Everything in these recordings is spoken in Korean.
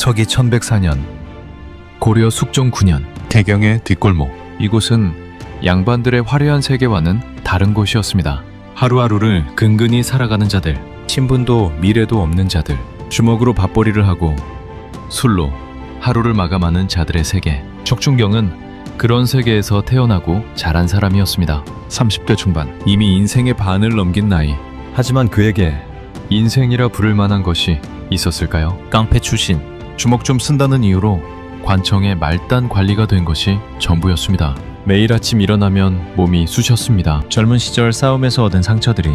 서기 1104년 고려 숙종 9년 개경의 뒷골목. 이곳은 양반들의 화려한 세계와는 다른 곳이었습니다. 하루하루를 근근히 살아가는 자들, 신분도 미래도 없는 자들, 주먹으로 밥벌이를 하고 술로 하루를 마감하는 자들의 세계. 척준경은 그런 세계에서 태어나고 자란 사람이었습니다. 30대 중반, 이미 인생의 반을 넘긴 나이. 하지만 그에게 인생이라 부를 만한 것이 있었을까요? 깡패 출신, 주먹 좀 쓴다는 이유로 관청의 말단 관리가 된 것이 전부였습니다. 매일 아침 일어나면 몸이 쑤셨습니다. 젊은 시절 싸움에서 얻은 상처들이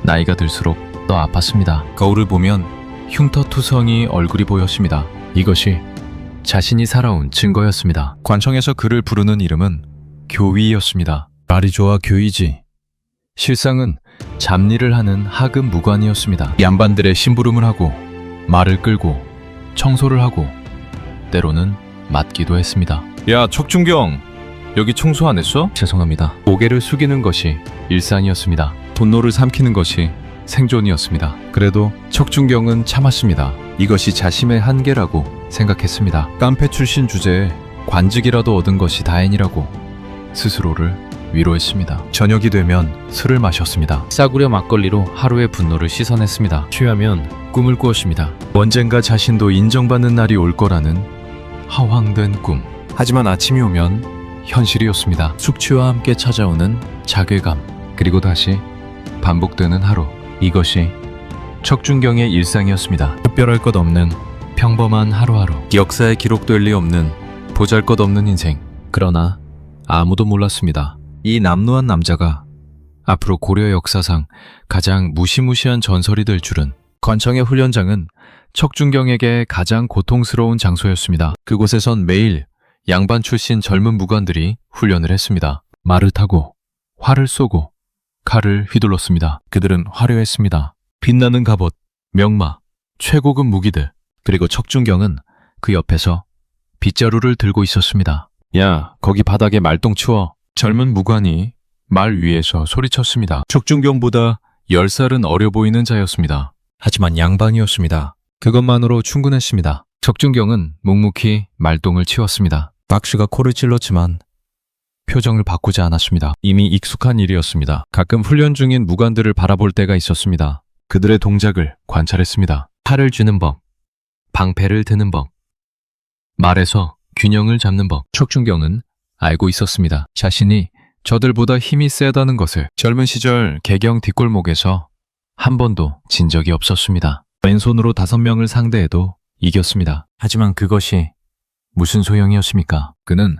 나이가 들수록 더 아팠습니다. 거울을 보면 흉터투성이 얼굴이 보였습니다. 이것이 자신이 살아온 증거였습니다. 관청에서 그를 부르는 이름은 교위였습니다. 말이 좋아 교위지. 실상은 잡일을 하는 하급 무관이었습니다. 양반들의 심부름을 하고 말을 끌고 청소를 하고 때로는 맞기도 했습니다. 야, 척준경, 여기 청소 안 했어? 죄송합니다. 고개를 숙이는 것이 일상이었습니다. 돈노를 삼키는 것이 생존이었습니다. 그래도 척준경은 참았습니다. 이것이 자신의 한계라고 생각했습니다. 깡패 출신 주제에 관직이라도 얻은 것이 다행이라고 스스로를 위로했습니다. 저녁이 되면 술을 마셨습니다. 싸구려 막걸리로 하루의 분노를 씻어냈습니다. 취하면 꿈을 꾸었습니다. 언젠가 자신도 인정받는 날이 올 거라는 허황된 꿈. 하지만 아침이 오면 현실이었습니다. 숙취와 함께 찾아오는 자괴감, 그리고 다시 반복되는 하루. 이것이 척준경의 일상이었습니다. 특별할 것 없는 평범한 하루하루. 역사에 기록될 리 없는 보잘것없는 인생. 그러나 아무도 몰랐습니다. 이 남루한 남자가 앞으로 고려 역사상 가장 무시무시한 전설이 될 줄은. 관청의 훈련장은 척준경에게 가장 고통스러운 장소였습니다. 그곳에선 매일 양반 출신 젊은 무관들이 훈련을 했습니다. 말을 타고 활을 쏘고 칼을 휘둘렀습니다. 그들은 화려했습니다. 빛나는 갑옷, 명마, 최고급 무기들. 그리고 척준경은 그 옆에서 빗자루를 들고 있었습니다. 야, 거기 바닥에 말똥 치워. 젊은 무관이 말 위에서 소리쳤습니다. 척준경보다 10살은 어려 보이는 자였습니다. 하지만 양반이었습니다. 그것만으로 충분했습니다. 척준경은 묵묵히 말똥을 치웠습니다. 박씨가 코를 찔렀지만 표정을 바꾸지 않았습니다. 이미 익숙한 일이었습니다. 가끔 훈련 중인 무관들을 바라볼 때가 있었습니다. 그들의 동작을 관찰했습니다. 팔을 쥐는 법, 방패를 드는 법, 말에서 균형을 잡는 법. 척준경은 알고 있었습니다. 자신이 저들보다 힘이 세다는 것을. 젊은 시절 개경 뒷골목에서 한 번도 진 적이 없었습니다. 왼손으로 5명을 상대해도 이겼습니다. 하지만 그것이 무슨 소용이었습니까? 그는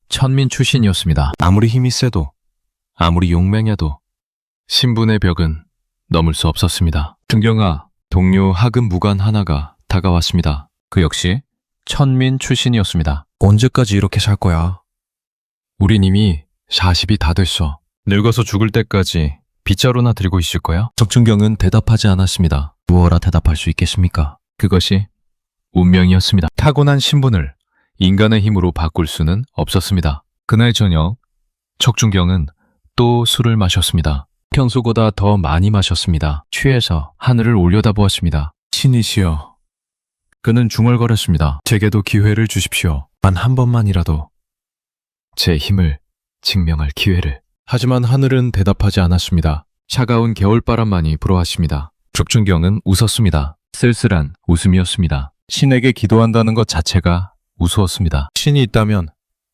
천민 출신이었습니다. 아무리 힘이 세도, 아무리 용맹해도 신분의 벽은 넘을 수 없었습니다. 준경아, 동료 하급 무관 하나가 다가왔습니다. 그 역시 천민 출신이었습니다. 언제까지 이렇게 살 거야? 우린 이미 40이 다 됐어. 늙어서 죽을 때까지 빗자루나 들고 있을 거야? 척준경은 대답하지 않았습니다. 무어라 대답할 수 있겠습니까? 그것이 운명이었습니다. 타고난 신분을 인간의 힘으로 바꿀 수는 없었습니다. 그날 저녁, 척준경은 또 술을 마셨습니다. 평소보다 더 많이 마셨습니다. 취해서 하늘을 올려다보았습니다. 신이시여. 그는 중얼거렸습니다. 제게도 기회를 주십시오. 단 한 번만이라도 제 힘을 증명할 기회를. 하지만 하늘은 대답하지 않았습니다. 차가운 겨울바람만이 불어왔습니다. 척준경은 웃었습니다. 쓸쓸한 웃음이었습니다. 신에게 기도한다는 것 자체가 우스웠습니다. 신이 있다면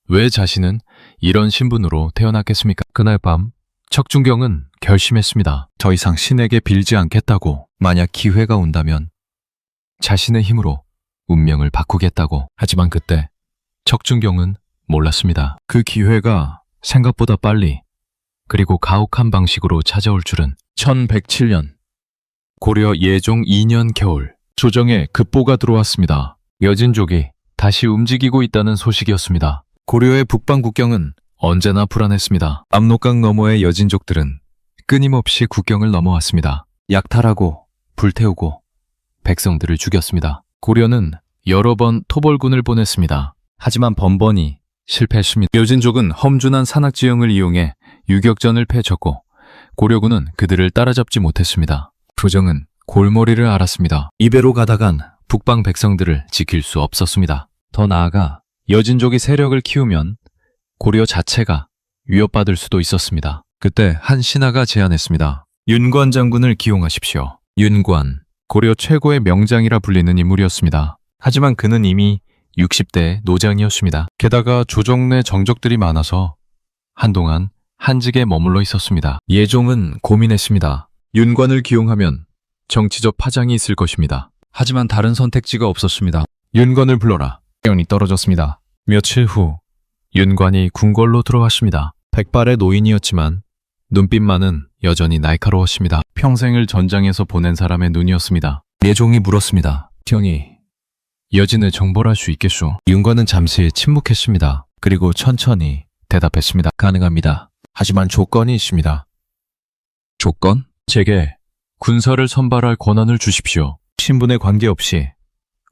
왜 자신은 이런 신분으로 태어났겠습니까? 그날 밤 척준경은 결심했습니다. 더 이상 신에게 빌지 않겠다고. 만약 기회가 온다면 자신의 힘으로 운명을 바꾸겠다고. 하지만 그때 척준경은 몰랐습니다. 그 기회가 생각보다 빨리 그리고 가혹한 방식으로 찾아올 줄은. 1107년 고려 예종 2년 겨울, 조정에 급보가 들어왔습니다. 여진족이 다시 움직이고 있다는 소식이었습니다. 고려의 북방 국경은 언제나 불안했습니다. 압록강 너머의 여진족들은 끊임없이 국경을 넘어왔습니다. 약탈하고 불태우고 백성들을 죽였습니다. 고려는 여러 번 토벌군을 보냈습니다. 하지만 번번이 실패했습니다. 여진족은 험준한 산악지형을 이용해 유격전을 펼쳤고 고려군은 그들을 따라잡지 못했습니다. 조정은 골머리를 앓았습니다. 이배로 가다간 북방 백성들을 지킬 수 없었습니다. 더 나아가 여진족이 세력을 키우면 고려 자체가 위협받을 수도 있었습니다. 그때 한 신하가 제안했습니다. 윤관 장군을 기용하십시오. 윤관, 고려 최고의 명장이라 불리는 인물이었습니다. 하지만 그는 이미 60대 노장이었습니다. 게다가 조정 내 정적들이 많아서 한동안 한직에 머물러 있었습니다. 예종은 고민했습니다. 윤관을 기용하면 정치적 파장이 있을 것입니다. 하지만 다른 선택지가 없었습니다. 윤관을 불러라. 연이 떨어졌습니다. 며칠 후 윤관이 궁궐로 들어왔습니다. 백발의 노인이었지만 눈빛만은 여전히 날카로웠습니다. 평생을 전장에서 보낸 사람의 눈이었습니다. 예종이 물었습니다. 경이, 여진을 정벌할 수 있겠소? 윤관은 잠시 침묵했습니다. 그리고 천천히 대답했습니다. 가능합니다. 하지만 조건이 있습니다. 조건? 제게 군사를 선발할 권한을 주십시오. 신분에 관계없이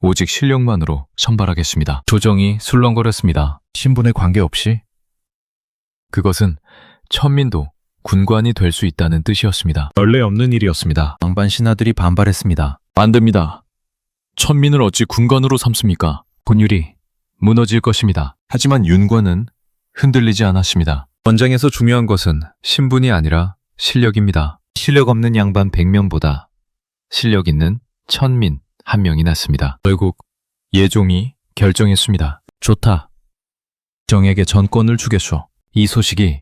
오직 실력만으로 선발하겠습니다. 조정이 술렁거렸습니다. 신분에 관계없이? 그것은 천민도 군관이 될 수 있다는 뜻이었습니다. 원래 없는 일이었습니다. 양반 신하들이 반발했습니다. 안 됩니다. 천민을 어찌 군관으로 삼습니까? 군율이 무너질 것입니다. 하지만 윤관은 흔들리지 않았습니다. 전장에서 중요한 것은 신분이 아니라 실력입니다. 실력 없는 양반 100명보다 실력 있는 천민 1명이 낫습니다. 결국 예종이 결정했습니다. 좋다. 정에게 전권을 주겠소. 이 소식이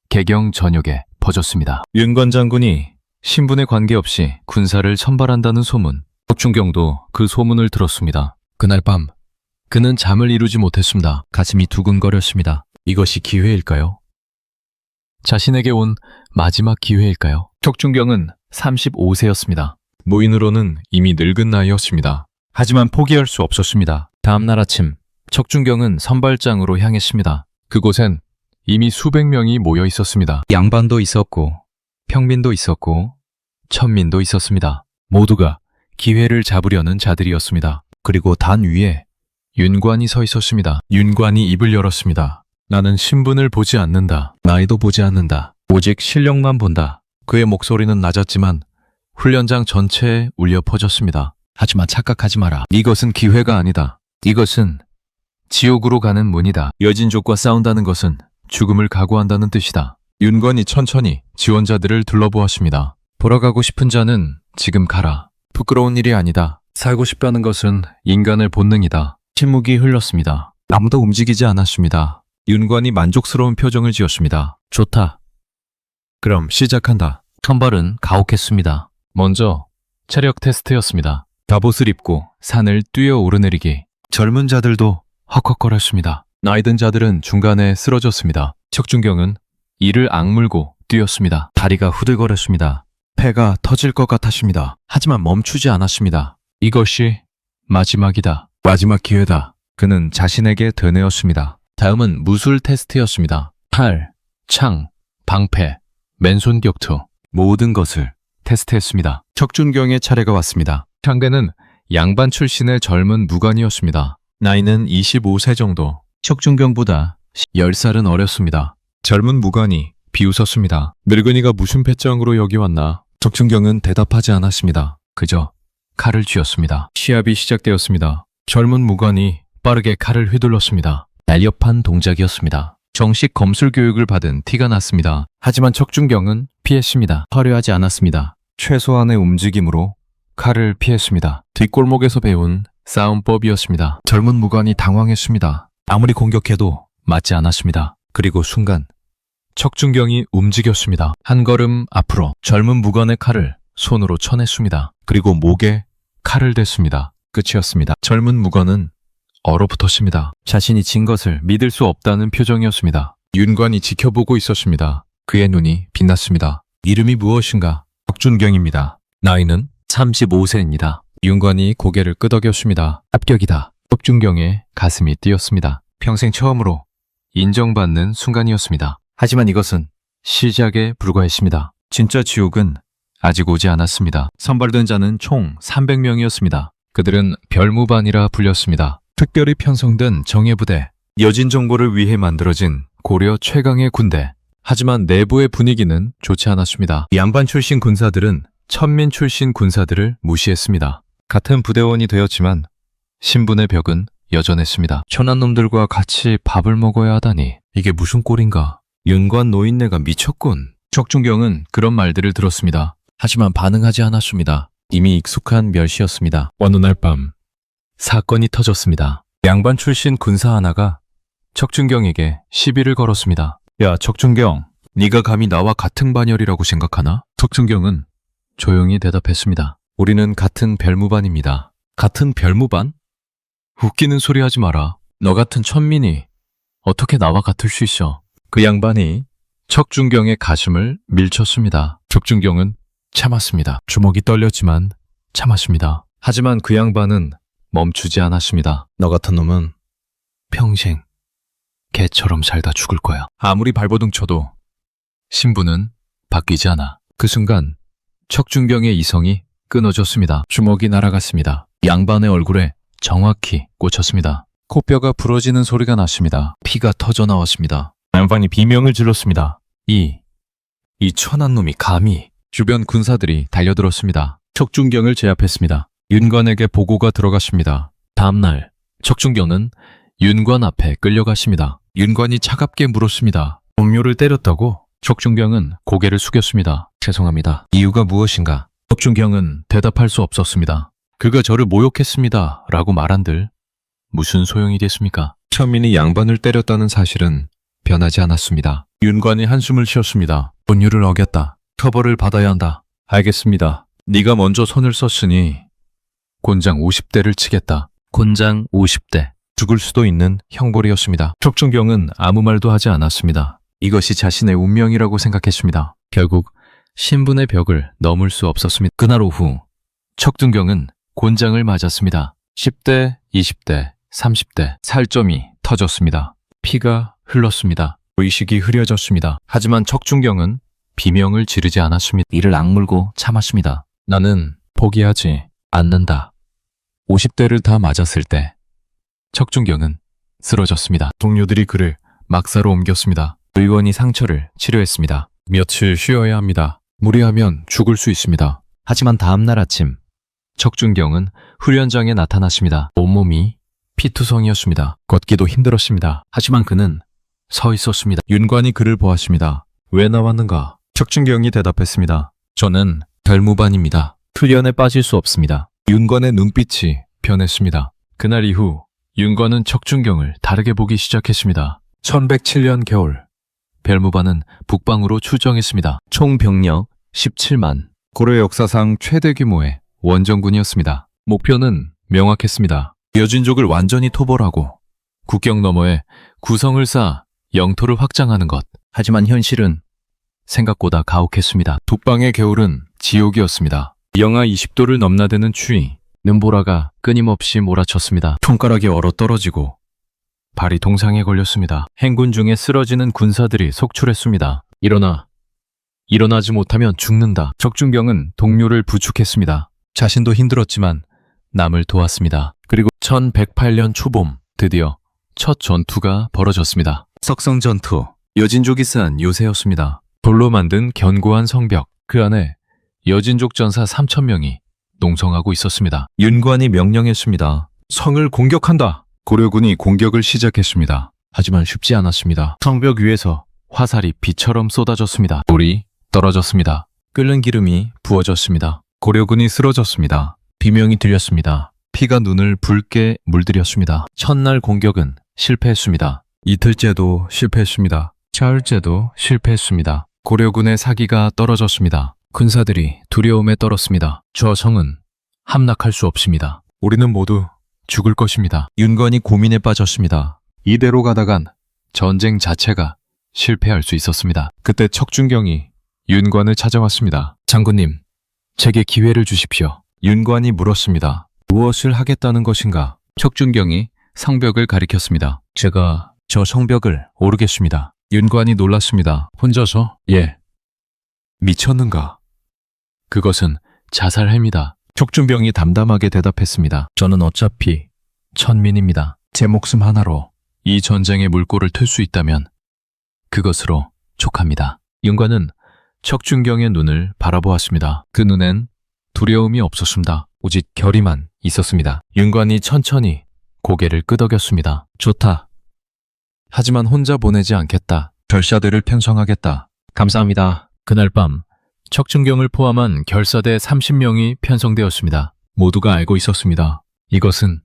개경 전역에 퍼졌습니다. 윤관 장군이 신분에 관계없이 군사를 선발한다는 소문. 척준경도 그 소문을 들었습니다. 그날 밤 그는 잠을 이루지 못했습니다. 가슴이 두근거렸습니다. 이것이 기회일까요? 자신에게 온 마지막 기회일까요? 척준경은 35세였습니다. 모인으로는 이미 늙은 나이였습니다. 하지만 포기할 수 없었습니다. 다음 날 아침 척준경은 선발장으로 향했습니다. 그곳엔 이미 수백 명이 모여 있었습니다. 양반도 있었고 평민도 있었고 천민도 있었습니다. 모두가 기회를 잡으려는 자들이었습니다. 그리고 단 위에 윤관이 서 있었습니다. 윤관이 입을 열었습니다. 나는 신분을 보지 않는다. 나이도 보지 않는다. 오직 실력만 본다. 그의 목소리는 낮았지만 훈련장 전체에 울려 퍼졌습니다. 하지만 착각하지 마라. 이것은 기회가 아니다. 이것은 지옥으로 가는 문이다. 여진족과 싸운다는 것은 죽음을 각오한다는 뜻이다. 윤관이 천천히 지원자들을 둘러보았습니다. 돌아가고 싶은 자는 지금 가라. 부끄러운 일이 아니다. 살고 싶다는 것은 인간의 본능이다. 침묵이 흘렀습니다. 아무도 움직이지 않았습니다. 윤관이 만족스러운 표정을 지었습니다. 좋다. 그럼 시작한다. 선발은 가혹했습니다. 먼저 체력 테스트였습니다. 갑옷을 입고 산을 뛰어 오르내리기. 젊은 자들도 헉헉거렸습니다. 나이든 자들은 중간에 쓰러졌습니다. 척준경은 이를 악물고 뛰었습니다. 다리가 후들거렸습니다. 폐가 터질 것 같았습니다. 하지만 멈추지 않았습니다. 이것이 마지막이다. 마지막 기회다. 그는 자신에게 되뇌었습니다. 다음은 무술 테스트였습니다. 팔, 창, 방패, 맨손 격투 모든 것을 테스트했습니다. 척준경의 차례가 왔습니다. 상대는 양반 출신의 젊은 무관이었습니다. 나이는 25세 정도. 척준경보다 10살은 어렸습니다. 젊은 무관이 비웃었습니다. 늙은이가 무슨 배짱으로 여기 왔나? 척준경은 대답하지 않았습니다. 그저 칼을 쥐었습니다. 시합이 시작되었습니다. 젊은 무관이 빠르게 칼을 휘둘렀습니다. 날렵한 동작이었습니다. 정식 검술 교육을 받은 티가 났습니다. 하지만 척준경은 피했습니다. 화려하지 않았습니다. 최소한의 움직임으로 칼을 피했습니다. 뒷골목에서 배운 싸움법이었습니다. 젊은 무관이 당황했습니다. 아무리 공격해도 맞지 않았습니다. 그리고 순간 척준경이 움직였습니다. 한 걸음 앞으로 젊은 무관의 칼을 손으로 쳐냈습니다. 그리고 목에 칼을 댔습니다. 끝이었습니다. 젊은 무관은 얼어붙었습니다. 자신이 진 것을 믿을 수 없다는 표정이었습니다. 윤관이 지켜보고 있었습니다. 그의 눈이 빛났습니다. 이름이 무엇인가? 척준경입니다. 나이는 35세입니다. 윤관이 고개를 끄덕였습니다. 합격이다. 척준경의 가슴이 뛰었습니다. 평생 처음으로 인정받는 순간이었습니다. 하지만 이것은 시작에 불과했습니다. 진짜 지옥은 아직 오지 않았습니다. 선발된 자는 총 300명이었습니다. 그들은 별무반이라 불렸습니다. 특별히 편성된 정예부대, 여진 정보를 위해 만들어진 고려 최강의 군대. 하지만 내부의 분위기는 좋지 않았습니다. 양반 출신 군사들은 천민 출신 군사들을 무시했습니다. 같은 부대원이 되었지만 신분의 벽은 여전했습니다. 천한 놈들과 같이 밥을 먹어야 하다니 이게 무슨 꼴인가. 윤관 노인네가 미쳤군. 척준경은 그런 말들을 들었습니다. 하지만 반응하지 않았습니다. 이미 익숙한 멸시였습니다. 어느 날 밤 사건이 터졌습니다. 양반 출신 군사 하나가 척준경에게 시비를 걸었습니다. 야, 척준경, 네가 감히 나와 같은 반열이라고 생각하나? 척준경은 조용히 대답했습니다. 우리는 같은 별무반입니다. 같은 별무반? 웃기는 소리 하지 마라. 너 같은 천민이 어떻게 나와 같을 수 있어? 그 양반이 척준경의 가슴을 밀쳤습니다. 척준경은 참았습니다. 주먹이 떨렸지만 참았습니다. 하지만 그 양반은 멈추지 않았습니다. 너 같은 놈은 평생 개처럼 살다 죽을 거야. 아무리 발버둥 쳐도 신분은 바뀌지 않아. 그 순간 척준경의 이성이 끊어졌습니다. 주먹이 날아갔습니다. 양반의 얼굴에 정확히 꽂혔습니다. 코뼈가 부러지는 소리가 났습니다. 피가 터져 나왔습니다. 양반이 비명을 질렀습니다. 이 천한 놈이 감히. 주변 군사들이 달려들었습니다. 척준경을 제압했습니다. 윤관에게 보고가 들어갔습니다. 다음날 척준경은 윤관 앞에 끌려갔습니다. 윤관이 차갑게 물었습니다. 동료를 때렸다고? 척준경은 고개를 숙였습니다. 죄송합니다. 이유가 무엇인가? 척준경은 대답할 수 없었습니다. 그가 저를 모욕했습니다. 라고 말한들 무슨 소용이 됐습니까? 천민이 양반을 때렸다는 사실은 변하지 않았습니다. 윤관이 한숨을 쉬었습니다. 본율을 어겼다. 처벌을 받아야 한다. 알겠습니다. 네가 먼저 손을 썼으니 곤장 50대를 치겠다. 곤장 50대. 죽을 수도 있는 형벌이었습니다. 척준경은 아무 말도 하지 않았습니다. 이것이 자신의 운명이라고 생각했습니다. 결국 신분의 벽을 넘을 수 없었습니다. 그날 오후 척준경은 곤장을 맞았습니다. 10대, 20대, 30대 살점이 터졌습니다. 피가 흘렀습니다. 의식이 흐려졌습니다. 하지만 척준경은 비명을 지르지 않았습니다. 이를 악물고 참았습니다. 나는 포기하지 않는다. 50대를 다 맞았을 때 척준경은 쓰러졌습니다. 동료들이 그를 막사로 옮겼습니다. 의원이 상처를 치료했습니다. 며칠 쉬어야 합니다. 무리하면 죽을 수 있습니다. 하지만 다음날 아침 척준경은 훈련장에 나타났습니다. 온몸이 피투성이었습니다. 걷기도 힘들었습니다. 하지만 그는 서 있었습니다. 윤관이 그를 보았습니다. 왜 나왔는가? 척준경이 대답했습니다. 저는 별무반입니다. 훈련에 빠질 수 없습니다. 윤관의 눈빛이 변했습니다. 그날 이후 윤관은 척준경을 다르게 보기 시작했습니다. 1107년 겨울 별무반은 북방으로 출정했습니다. 총 병력 17만. 고려 역사상 최대 규모의 원정군이었습니다. 목표는 명확했습니다. 여진족을 완전히 토벌하고 국경 너머에 구성을 쌓아 영토를 확장하는 것. 하지만 현실은 생각보다 가혹했습니다. 북방의 겨울은 지옥이었습니다. 영하 20도를 넘나드는 추위, 눈보라가 끊임없이 몰아쳤습니다. 손가락이 얼어 떨어지고 발이 동상에 걸렸습니다. 행군 중에 쓰러지는 군사들이 속출했습니다. 일어나지 못하면 죽는다. 척준경은 동료를 부축했습니다. 자신도 힘들었지만 남을 도왔습니다. 그리고 1108년 초봄 드디어 첫 전투가 벌어졌습니다. 석성전투. 여진족이 쌓은 요새였습니다. 돌로 만든 견고한 성벽. 그 안에 여진족 전사 3,000명이 농성하고 있었습니다. 윤관이 명령했습니다. 성을 공격한다. 고려군이 공격을 시작했습니다. 하지만 쉽지 않았습니다. 성벽 위에서 화살이 비처럼 쏟아졌습니다. 돌이 떨어졌습니다. 끓는 기름이 부어졌습니다. 고려군이 쓰러졌습니다. 비명이 들렸습니다. 피가 눈을 붉게 물들였습니다. 첫날 공격은 실패했습니다. 이틀째도 실패했습니다. 사흘째도 실패했습니다. 고려군의 사기가 떨어졌습니다. 군사들이 두려움에 떨었습니다. 저 성은 함락할 수 없습니다. 우리는 모두 죽을 것입니다. 윤관이 고민에 빠졌습니다. 이대로 가다간 전쟁 자체가 실패할 수 있었습니다. 그때 척준경이 윤관을 찾아왔습니다. 장군님, 제게 기회를 주십시오. 윤관이 물었습니다. 무엇을 하겠다는 것인가? 척준경이 성벽을 가리켰습니다. 제가 저 성벽을 오르겠습니다. 윤관이 놀랐습니다. 혼자서? 예. 미쳤는가? 그것은 자살행위다. 척준경이 담담하게 대답했습니다. 저는 어차피 천민입니다. 제 목숨 하나로 이 전쟁의 물꼬를 틀 수 있다면 그것으로 족합니다. 윤관은 척준경의 눈을 바라보았습니다. 그 눈엔 두려움이 없었습니다. 오직 결의만 있었습니다. 윤관이 천천히 고개를 끄덕였습니다. 좋다. 하지만 혼자 보내지 않겠다. 결사대를 편성하겠다. 감사합니다. 그날 밤 척준경을 포함한 결사대 30명이 편성되었습니다. 모두가 알고 있었습니다. 이것은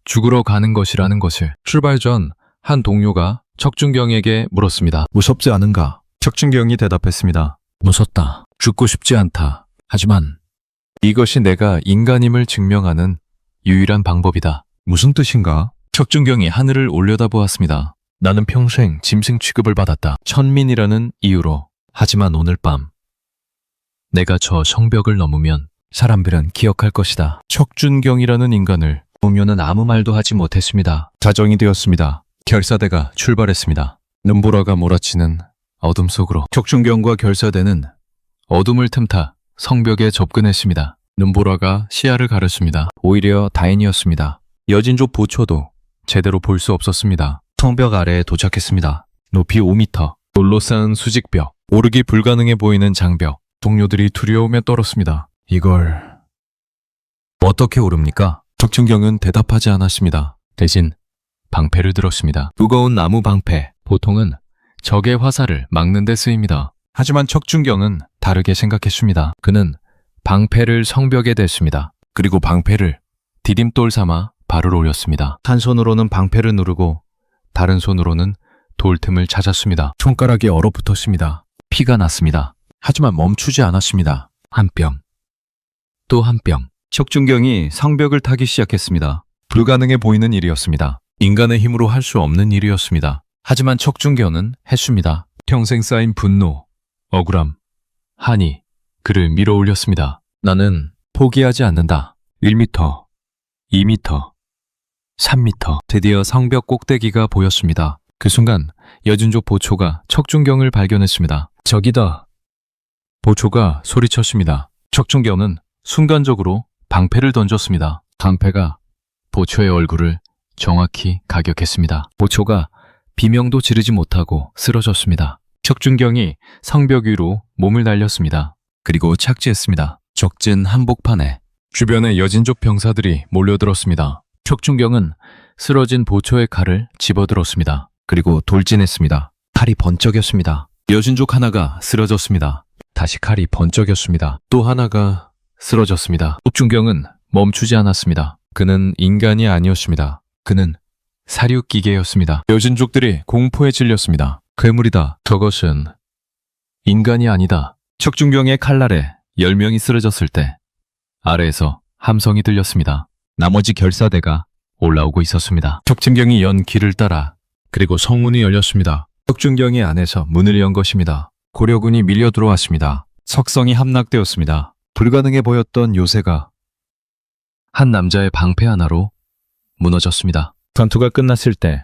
죽으러 가는 것이라는 것을. 출발 전 한 동료가 척준경에게 물었습니다. 무섭지 않은가? 척준경이 대답했습니다. 무섭다. 죽고 싶지 않다. 하지만 이것이 내가 인간임을 증명하는 유일한 방법이다. 무슨 뜻인가? 척준경이 하늘을 올려다보았습니다. 나는 평생 짐승 취급을 받았다. 천민이라는 이유로. 하지만 오늘 밤 내가 저 성벽을 넘으면 사람들은 기억할 것이다. 척준경이라는 인간을 보면은 아무 말도 하지 못했습니다. 자정이 되었습니다. 결사대가 출발했습니다. 눈보라가 몰아치는 어둠 속으로 척준경과 결사대는 어둠을 틈타 성벽에 접근했습니다. 눈보라가 시야를 가렸습니다. 오히려 다행이었습니다. 여진족 보초도 제대로 볼 수 없었습니다. 성벽 아래에 도착했습니다. 높이 5m, 돌로 쌓은 수직벽, 오르기 불가능해 보이는 장벽. 동료들이 두려움에 떨었습니다. 이걸 어떻게 오릅니까? 척준경은 대답하지 않았습니다. 대신 방패를 들었습니다. 무거운 나무 방패. 보통은 적의 화살을 막는 데 쓰입니다. 하지만 척준경은 다르게 생각했습니다. 그는 방패를 성벽에 댔습니다. 그리고 방패를 디딤돌 삼아 발을 올렸습니다. 한 손으로는 방패를 누르고 다른 손으로는 돌틈을 찾았습니다. 손가락이 얼어붙었습니다. 피가 났습니다. 하지만 멈추지 않았습니다. 한 뼘, 또 한 뼘. 척준경이 성벽을 타기 시작했습니다. 불가능해 보이는 일이었습니다. 인간의 힘으로 할 수 없는 일이었습니다. 하지만 척준경은 했습니다. 평생 쌓인 분노, 억울함, 한이 그를 밀어올렸습니다. 나는 포기하지 않는다. 1m, 2m, 3m. 드디어 성벽 꼭대기가 보였습니다. 그 순간 여진족 보초가 척준경을 발견했습니다. 저기다. 보초가 소리쳤습니다. 척준경은 순간적으로 방패를 던졌습니다. 방패가 보초의 얼굴을 정확히 가격했습니다. 보초가 비명도 지르지 못하고 쓰러졌습니다. 척준경이 성벽 위로 몸을 날렸습니다. 그리고 착지했습니다. 적진 한복판에 주변에 여진족 병사들이 몰려들었습니다. 척준경은 쓰러진 보초의 칼을 집어들었습니다. 그리고 돌진했습니다. 칼이 번쩍였습니다. 여진족 하나가 쓰러졌습니다. 다시 칼이 번쩍였습니다. 또 하나가 쓰러졌습니다. 척준경은 멈추지 않았습니다. 그는 인간이 아니었습니다. 그는 사륙기계였습니다. 여진족들이 공포에 질렸습니다. 괴물이다. 저것은 인간이 아니다. 척준경의 칼날에 10명이 쓰러졌을 때 아래에서 함성이 들렸습니다. 나머지 결사대가 올라오고 있었습니다. 척준경이 연 길을 따라 그리고 성문이 열렸습니다. 척준경이 안에서 문을 연 것입니다. 고려군이 밀려 들어왔습니다. 석성이 함락되었습니다. 불가능해 보였던 요새가 한 남자의 방패 하나로 무너졌습니다. 전투가 끝났을 때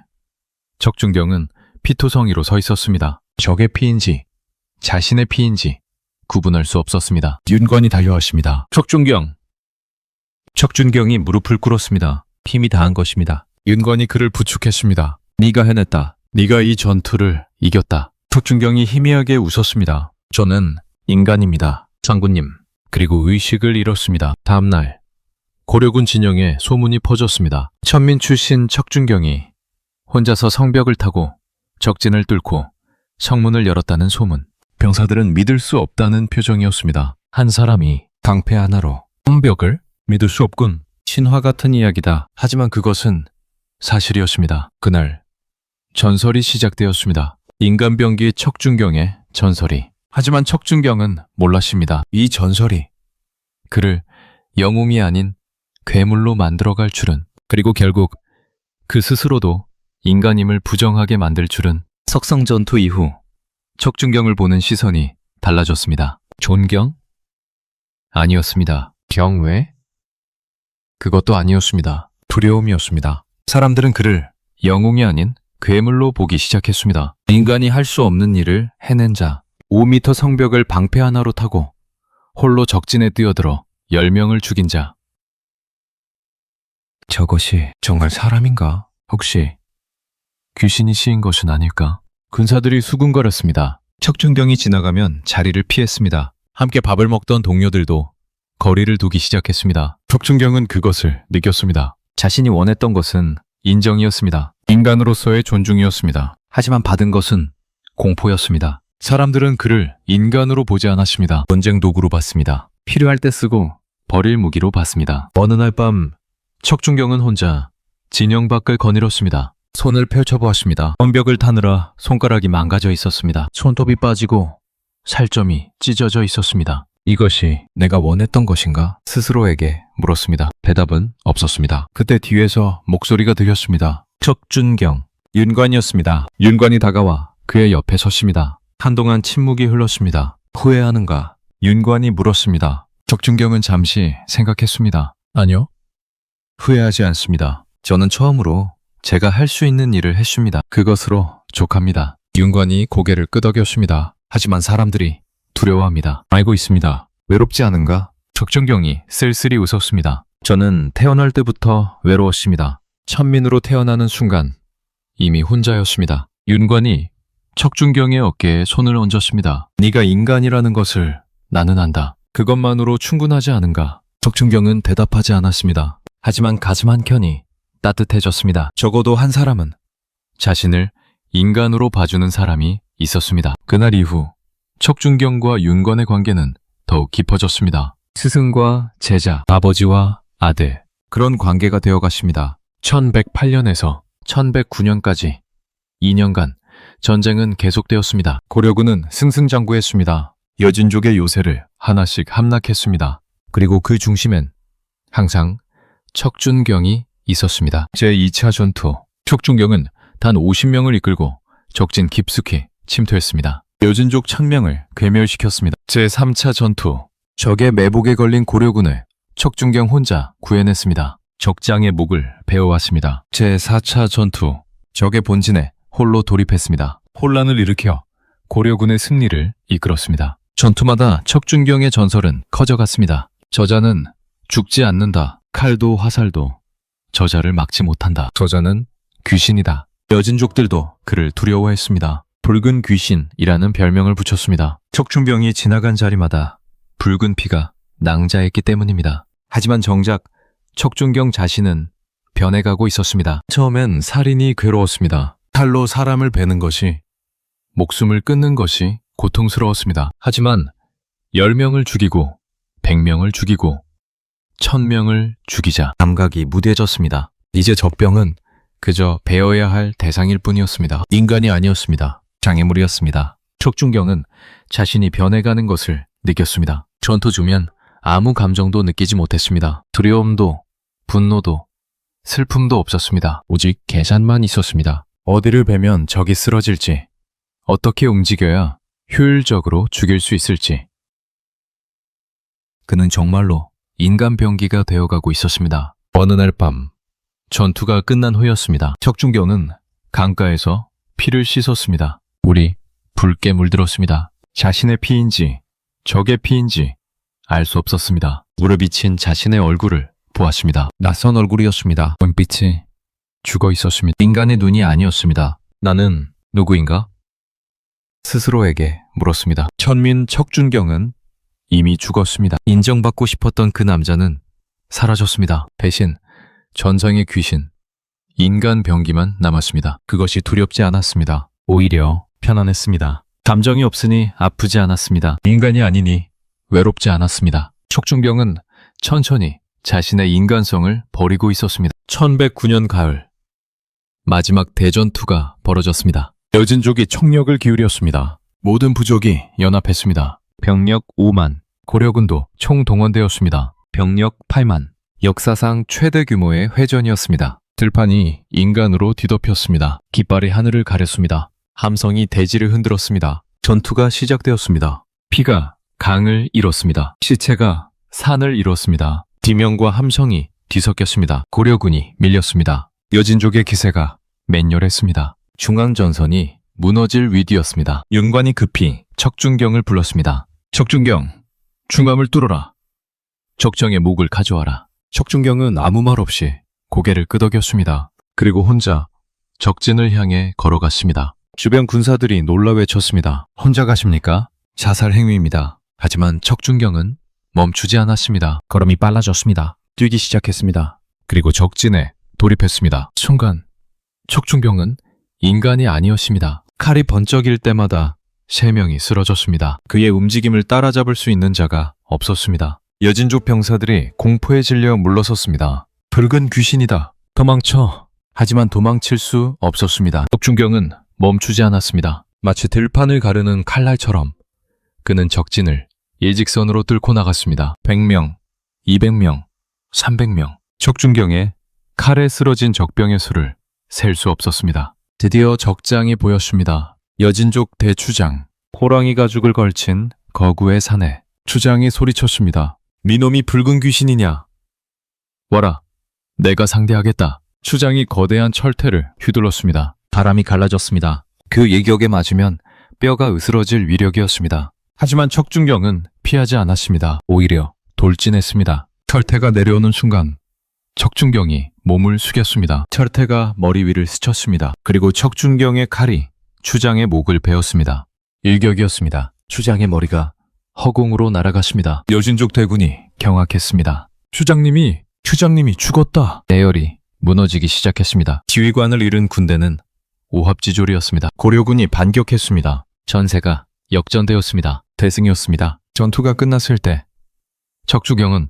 척준경은 피투성이로 서 있었습니다. 적의 피인지 자신의 피인지 구분할 수 없었습니다. 윤관이 달려왔습니다. 척준경이 무릎을 꿇었습니다. 힘이 다한 것입니다. 윤관이 그를 부축했습니다. 네가 해냈다. 네가 이 전투를 이겼다. 척준경이 희미하게 웃었습니다. 저는 인간입니다. 장군님. 그리고 의식을 잃었습니다. 다음 날 고려군 진영에 소문이 퍼졌습니다. 천민 출신 척준경이 혼자서 성벽을 타고 적진을 뚫고 성문을 열었다는 소문. 병사들은 믿을 수 없다는 표정이었습니다. 한 사람이 방패 하나로 성벽을? 믿을 수 없군. 신화 같은 이야기다. 하지만 그것은 사실이었습니다. 그날 전설이 시작되었습니다. 인간병기 척준경의 전설이. 하지만 척준경은 몰랐습니다. 이 전설이 그를 영웅이 아닌 괴물로 만들어갈 줄은, 그리고 결국 그 스스로도 인간임을 부정하게 만들 줄은. 석성전투 이후 척준경을 보는 시선이 달라졌습니다. 존경? 아니었습니다. 경외? 그것도 아니었습니다. 두려움이었습니다. 사람들은 그를 영웅이 아닌 괴물로 보기 시작했습니다. 인간이 할 수 없는 일을 해낸 자. 5m 성벽을 방패 하나로 타고 홀로 적진에 뛰어들어 10명을 죽인 자. 저것이 정말 사람인가? 혹시 귀신이 씌인 것은 아닐까? 군사들이 수군거렸습니다. 척준경이 지나가면 자리를 피했습니다. 함께 밥을 먹던 동료들도 거리를 두기 시작했습니다. 척준경은 그것을 느꼈습니다. 자신이 원했던 것은 인정이었습니다. 인간으로서의 존중이었습니다. 하지만 받은 것은 공포였습니다. 사람들은 그를 인간으로 보지 않았습니다. 전쟁 도구로 봤습니다. 필요할 때 쓰고 버릴 무기로 봤습니다. 어느 날 밤 척준경은 혼자 진영 밖을 거닐었습니다. 손을 펼쳐보았습니다. 원벽을 타느라 손가락이 망가져 있었습니다. 손톱이 빠지고 살점이 찢어져 있었습니다. 이것이 내가 원했던 것인가? 스스로에게 물었습니다. 대답은 없었습니다. 그때 뒤에서 목소리가 들렸습니다. 척준경, 윤관이었습니다. 윤관이 다가와 그의 옆에 섰습니다. 한동안 침묵이 흘렀습니다. 후회하는가? 윤관이 물었습니다. 척준경은 잠시 생각했습니다. 아니요. 후회하지 않습니다. 저는 처음으로 제가 할 수 있는 일을 했습니다. 그것으로 족합니다. 윤관이 고개를 끄덕였습니다. 하지만 사람들이 두려워합니다. 알고 있습니다. 외롭지 않은가? 척준경이 쓸쓸히 웃었습니다. 저는 태어날 때부터 외로웠습니다. 천민으로 태어나는 순간 이미 혼자였습니다. 윤관이 척준경의 어깨에 손을 얹었습니다. 네가 인간이라는 것을 나는 안다. 그것만으로 충분하지 않은가? 척준경은 대답하지 않았습니다. 하지만 가슴 한켠이 따뜻해졌습니다. 적어도 한 사람은 자신을 인간으로 봐주는 사람이 있었습니다. 그날 이후 척준경과 윤관의 관계는 더욱 깊어졌습니다. 스승과 제자, 아버지와 아들, 그런 관계가 되어갔습니다. 1108년에서 1109년까지 2년간 전쟁은 계속되었습니다. 고려군은 승승장구했습니다. 여진족의 요새를 하나씩 함락했습니다. 그리고 그 중심엔 항상 척준경이 있었습니다. 제2차 전투, 척준경은 단 50명을 이끌고 적진 깊숙이 침투했습니다. 여진족 창명을 괴멸시켰습니다. 제3차 전투, 적의 매복에 걸린 고려군을 척준경 혼자 구해냈습니다. 적장의 목을 베어왔습니다. 제4차 전투, 적의 본진에 홀로 돌입했습니다. 혼란을 일으켜 고려군의 승리를 이끌었습니다. 전투마다 척준경의 전설은 커져갔습니다. 저자는 죽지 않는다. 칼도 화살도 저자를 막지 못한다. 저자는 귀신이다. 여진족들도 그를 두려워했습니다. 붉은 귀신이라는 별명을 붙였습니다. 척준경이 지나간 자리마다 붉은 피가 낭자했기 때문입니다. 하지만 정작 척준경 자신은 변해가고 있었습니다. 처음엔 살인이 괴로웠습니다. 칼로 사람을 베는 것이, 목숨을 끊는 것이 고통스러웠습니다. 하지만 10명을 죽이고 100명을 죽이고 1000명을 죽이자 감각이 무뎌졌습니다. 이제 적병은 그저 베어야 할 대상일 뿐이었습니다. 인간이 아니었습니다. 장애물이었습니다. 척준경은 자신이 변해가는 것을 느꼈습니다. 전투 중엔 아무 감정도 느끼지 못했습니다. 두려움도, 분노도, 슬픔도 없었습니다. 오직 계산만 있었습니다. 어디를 베면 적이 쓰러질지, 어떻게 움직여야 효율적으로 죽일 수 있을지. 그는 정말로 인간 병기가 되어가고 있었습니다. 어느 날 밤, 전투가 끝난 후였습니다. 척준경은 강가에서 피를 씻었습니다. 물이 붉게 물들었습니다. 자신의 피인지 적의 피인지 알 수 없었습니다. 물에 비친 자신의 얼굴을 보았습니다. 낯선 얼굴이었습니다. 눈빛이 죽어 있었습니다. 인간의 눈이 아니었습니다. 나는 누구인가? 스스로에게 물었습니다. 천민 척준경은 이미 죽었습니다. 인정받고 싶었던 그 남자는 사라졌습니다. 대신 전생의 귀신, 인간 병기만 남았습니다. 그것이 두렵지 않았습니다. 오히려 편안했습니다. 감정이 없으니 아프지 않았습니다. 인간이 아니니 외롭지 않았습니다. 척준경은 천천히 자신의 인간성을 버리고 있었습니다. 1109년 가을, 마지막 대전투가 벌어졌습니다. 여진족이 총력을 기울였습니다. 모든 부족이 연합했습니다. 병력 5만, 고려군도 총동원되었습니다. 병력 8만, 역사상 최대 규모의 회전이었습니다. 들판이 인간으로 뒤덮였습니다. 깃발이 하늘을 가렸습니다. 함성이 대지를 흔들었습니다. 전투가 시작되었습니다. 피가 강을 잃었습니다. 시체가 산을 잃었습니다. 비명과 함성이 뒤섞였습니다. 고려군이 밀렸습니다. 여진족의 기세가 맹렬했습니다. 중앙전선이 무너질 위기였습니다. 윤관이 급히 척준경을 불렀습니다. 척준경, 중암을 뚫어라. 적정의 목을 가져와라. 척준경은 아무 말 없이 고개를 끄덕였습니다. 그리고 혼자 적진을 향해 걸어갔습니다. 주변 군사들이 놀라 외쳤습니다. 혼자 가십니까? 자살 행위입니다. 하지만 척준경은 멈추지 않았습니다. 걸음이 빨라졌습니다. 뛰기 시작했습니다. 그리고 적진에 돌입했습니다. 순간 척준경은 인간이 아니었습니다. 칼이 번쩍일 때마다 3명이 쓰러졌습니다. 그의 움직임을 따라잡을 수 있는 자가 없었습니다. 여진족 병사들이 공포에 질려 물러섰습니다. 붉은 귀신이다. 도망쳐. 하지만 도망칠 수 없었습니다. 척준경은 멈추지 않았습니다. 마치 들판을 가르는 칼날처럼 그는 적진을 일직선으로 뚫고 나갔습니다. 100명, 200명, 300명. 척준경의 칼에 쓰러진 적병의 수를 셀 수 없었습니다. 드디어 적장이 보였습니다. 여진족 대추장, 호랑이 가죽을 걸친 거구의 사내. 추장이 소리쳤습니다. 미놈이 붉은 귀신이냐? 와라, 내가 상대하겠다. 추장이 거대한 철퇴를 휘둘렀습니다. 바람이 갈라졌습니다. 그 예격에 맞으면 뼈가 으스러질 위력이었습니다. 하지만 척준경은 피하지 않았습니다. 오히려 돌진했습니다. 철퇴가 내려오는 순간 척준경이 몸을 숙였습니다. 철퇴가 머리 위를 스쳤습니다. 그리고 척준경의 칼이 추장의 목을 베었습니다. 일격이었습니다. 추장의 머리가 허공으로 날아갔습니다. 여진족 대군이 경악했습니다. 추장님이 죽었다. 대열이 무너지기 시작했습니다. 지휘관을 잃은 군대는 오합지졸이었습니다. 고려군이 반격했습니다. 전세가 역전되었습니다. 대승이었습니다. 전투가 끝났을 때 척준경은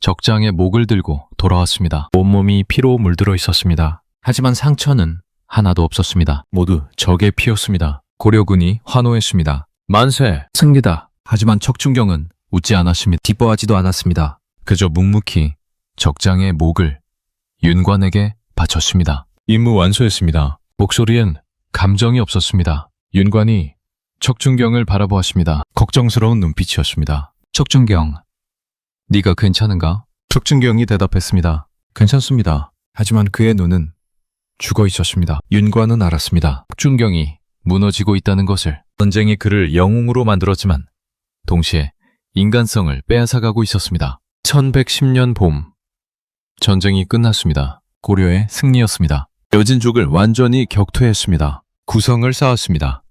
적장의 목을 들고 돌아왔습니다. 온몸이 피로 물들어 있었습니다. 하지만 상처는 하나도 없었습니다. 모두 적의 피였습니다. 고려군이 환호했습니다. 만세! 승리다! 하지만 척준경은 웃지 않았습니다. 기뻐하지도 않았습니다. 그저 묵묵히 적장의 목을 윤관에게 바쳤습니다. 임무 완수했습니다. 목소리엔 감정이 없었습니다. 윤관이 척준경을 바라보았습니다. 걱정스러운 눈빛이었습니다. 척준경, 네가 괜찮은가? 척준경이 대답했습니다. 괜찮습니다. 하지만 그의 눈은 죽어 있었습니다. 윤관은 알았습니다. 척준경이 무너지고 있다는 것을. 전쟁이 그를 영웅으로 만들었지만 동시에 인간성을 빼앗아가고 있었습니다. 1110년 봄, 전쟁이 끝났습니다. 고려의 승리였습니다. 여진족을 완전히 격퇴했습니다. 구성을 쌓았습니다.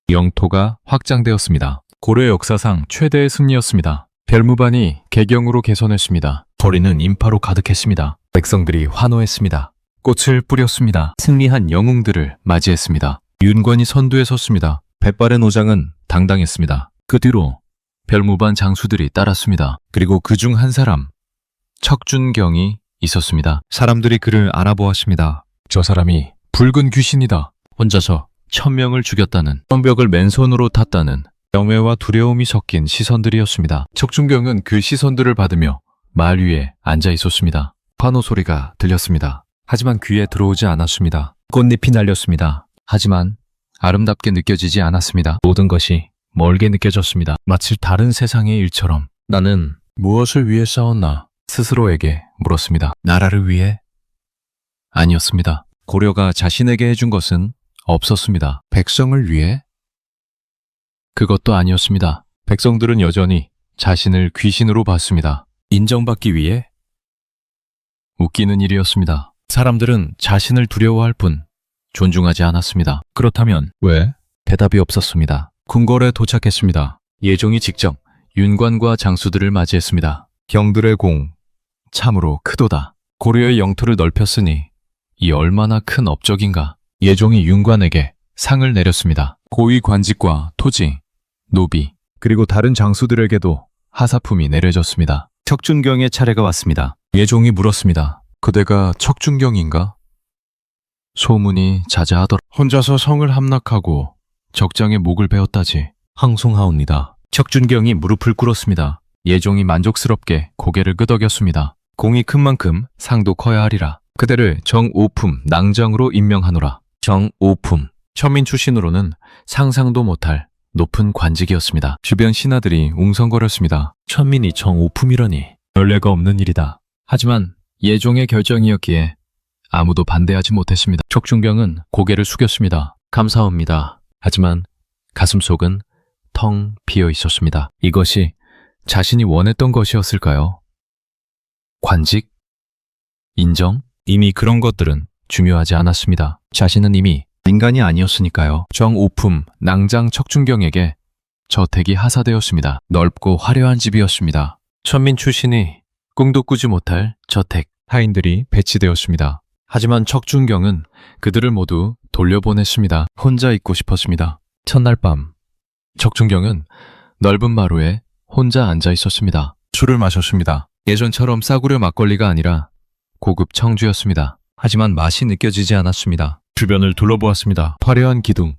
영토가 확장되었습니다. 고려 역사상 최대의 승리였습니다. 별무반이 개경으로 개선했습니다. 거리는 인파로 가득했습니다. 백성들이 환호했습니다. 꽃을 뿌렸습니다. 승리한 영웅들을 맞이했습니다. 윤관이 선두에 섰습니다. 백발의 노장은 당당했습니다. 그 뒤로 별무반 장수들이 따랐습니다. 그리고 그중 한 사람, 척준경이 있었습니다. 사람들이 그를 알아보았습니다. 저 사람이 붉은 귀신이다. 혼자서 1000명을 죽였다는, 성벽을 맨손으로 탔다는 경외와 두려움이 섞인 시선들이었습니다. 척준경은 그 시선들을 받으며 말 위에 앉아 있었습니다. 환호 소리가 들렸습니다. 하지만 귀에 들어오지 않았습니다. 꽃잎이 날렸습니다. 하지만 아름답게 느껴지지 않았습니다. 모든 것이 멀게 느껴졌습니다. 마치 다른 세상의 일처럼. 나는 무엇을 위해 싸웠나? 스스로에게 물었습니다. 나라를 위해? 아니었습니다. 고려가 자신에게 해준 것은 없었습니다. 백성을 위해? 그것도 아니었습니다. 백성들은 여전히 자신을 귀신으로 봤습니다. 인정받기 위해? 웃기는 일이었습니다. 사람들은 자신을 두려워할 뿐 존중하지 않았습니다. 그렇다면 왜? 대답이 없었습니다. 궁궐에 도착했습니다. 예종이 직접 윤관과 장수들을 맞이했습니다. 경들의 공, 참으로 크도다. 고려의 영토를 넓혔으니 이 얼마나 큰 업적인가. 예종이 윤관에게 상을 내렸습니다. 고위 관직과 토지, 노비, 그리고 다른 장수들에게도 하사품이 내려졌습니다. 척준경의 차례가 왔습니다. 예종이 물었습니다. 그대가 척준경인가? 소문이 자자하더라. 혼자서 성을 함락하고 적장의 목을 베었다지. 항송하옵니다. 척준경이 무릎을 꿇었습니다. 예종이 만족스럽게 고개를 끄덕였습니다. 공이 큰 만큼 상도 커야 하리라. 그대를 정오품 낭장으로 임명하노라. 정오품, 천민 출신으로는 상상도 못할 높은 관직이었습니다. 주변 신하들이 웅성거렸습니다. 천민이 정오품이라니 전례가 없는 일이다. 하지만 예종의 결정이었기에 아무도 반대하지 못했습니다. 척준경은 고개를 숙였습니다. 감사합니다. 하지만 가슴속은 텅 비어 있었습니다. 이것이 자신이 원했던 것이었을까요? 관직? 인정? 이미 그런 것들은 중요하지 않았습니다. 자신은 이미 인간이 아니었으니까요. 정오품 낭장 척준경에게 저택이 하사되었습니다. 넓고 화려한 집이었습니다. 천민 출신이 꿈도 꾸지 못할 저택, 타인들이 배치되었습니다. 하지만 척준경은 그들을 모두 돌려보냈습니다. 혼자 있고 싶었습니다. 첫날 밤, 척준경은 넓은 마루에 혼자 앉아 있었습니다. 술을 마셨습니다. 예전처럼 싸구려 막걸리가 아니라 고급 청주였습니다. 하지만 맛이 느껴지지 않았습니다. 주변을 둘러보았습니다. 화려한 기둥,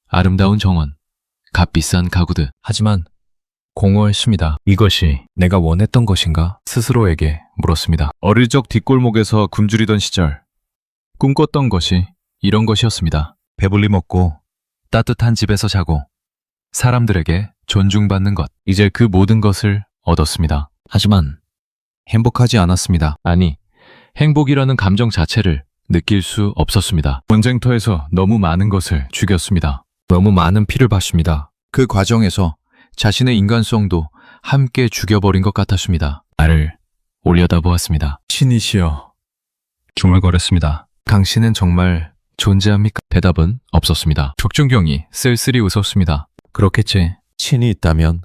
아름다운 정원, 값비싼 가구들. 하지만 공허했습니다. 이것이 내가 원했던 것인가? 스스로에게 물었습니다. 어릴 적 뒷골목에서 굶주리던 시절, 꿈꿨던 것이 이런 것이었습니다. 배불리 먹고 따뜻한 집에서 자고 사람들에게 존중받는 것. 이제 그 모든 것을 얻었습니다. 하지만 행복하지 않았습니다. 아니, 행복이라는 감정 자체를 느낄 수 없었습니다. 전쟁터에서 너무 많은 것을 죽였습니다. 너무 많은 피를 봤습니다. 그 과정에서 자신의 인간성도 함께 죽여버린 것 같았습니다. 나를 올려다보았습니다. 신이시여, 중얼거렸습니다. 당신은 정말 존재합니까? 대답은 없었습니다. 척준경이 쓸쓸히 웃었습니다. 그렇겠지. 신이 있다면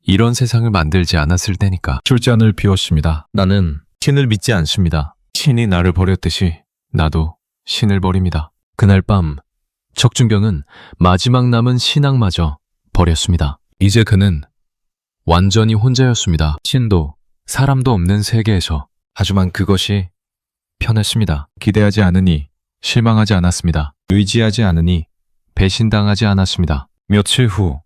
이런 세상을 만들지 않았을 테니까. 술잔을 비웠습니다. 나는 신을 믿지 않습니다. 신이 나를 버렸듯이 나도 신을 버립니다. 그날 밤 척준경은 마지막 남은 신앙마저 버렸습니다. 이제 그는 완전히 혼자였습니다. 신도 사람도 없는 세계에서. 하지만 그것이 편했습니다. 기대하지 않으니 실망하지 않았습니다. 의지하지 않으니 배신당하지 않았습니다. 며칠 후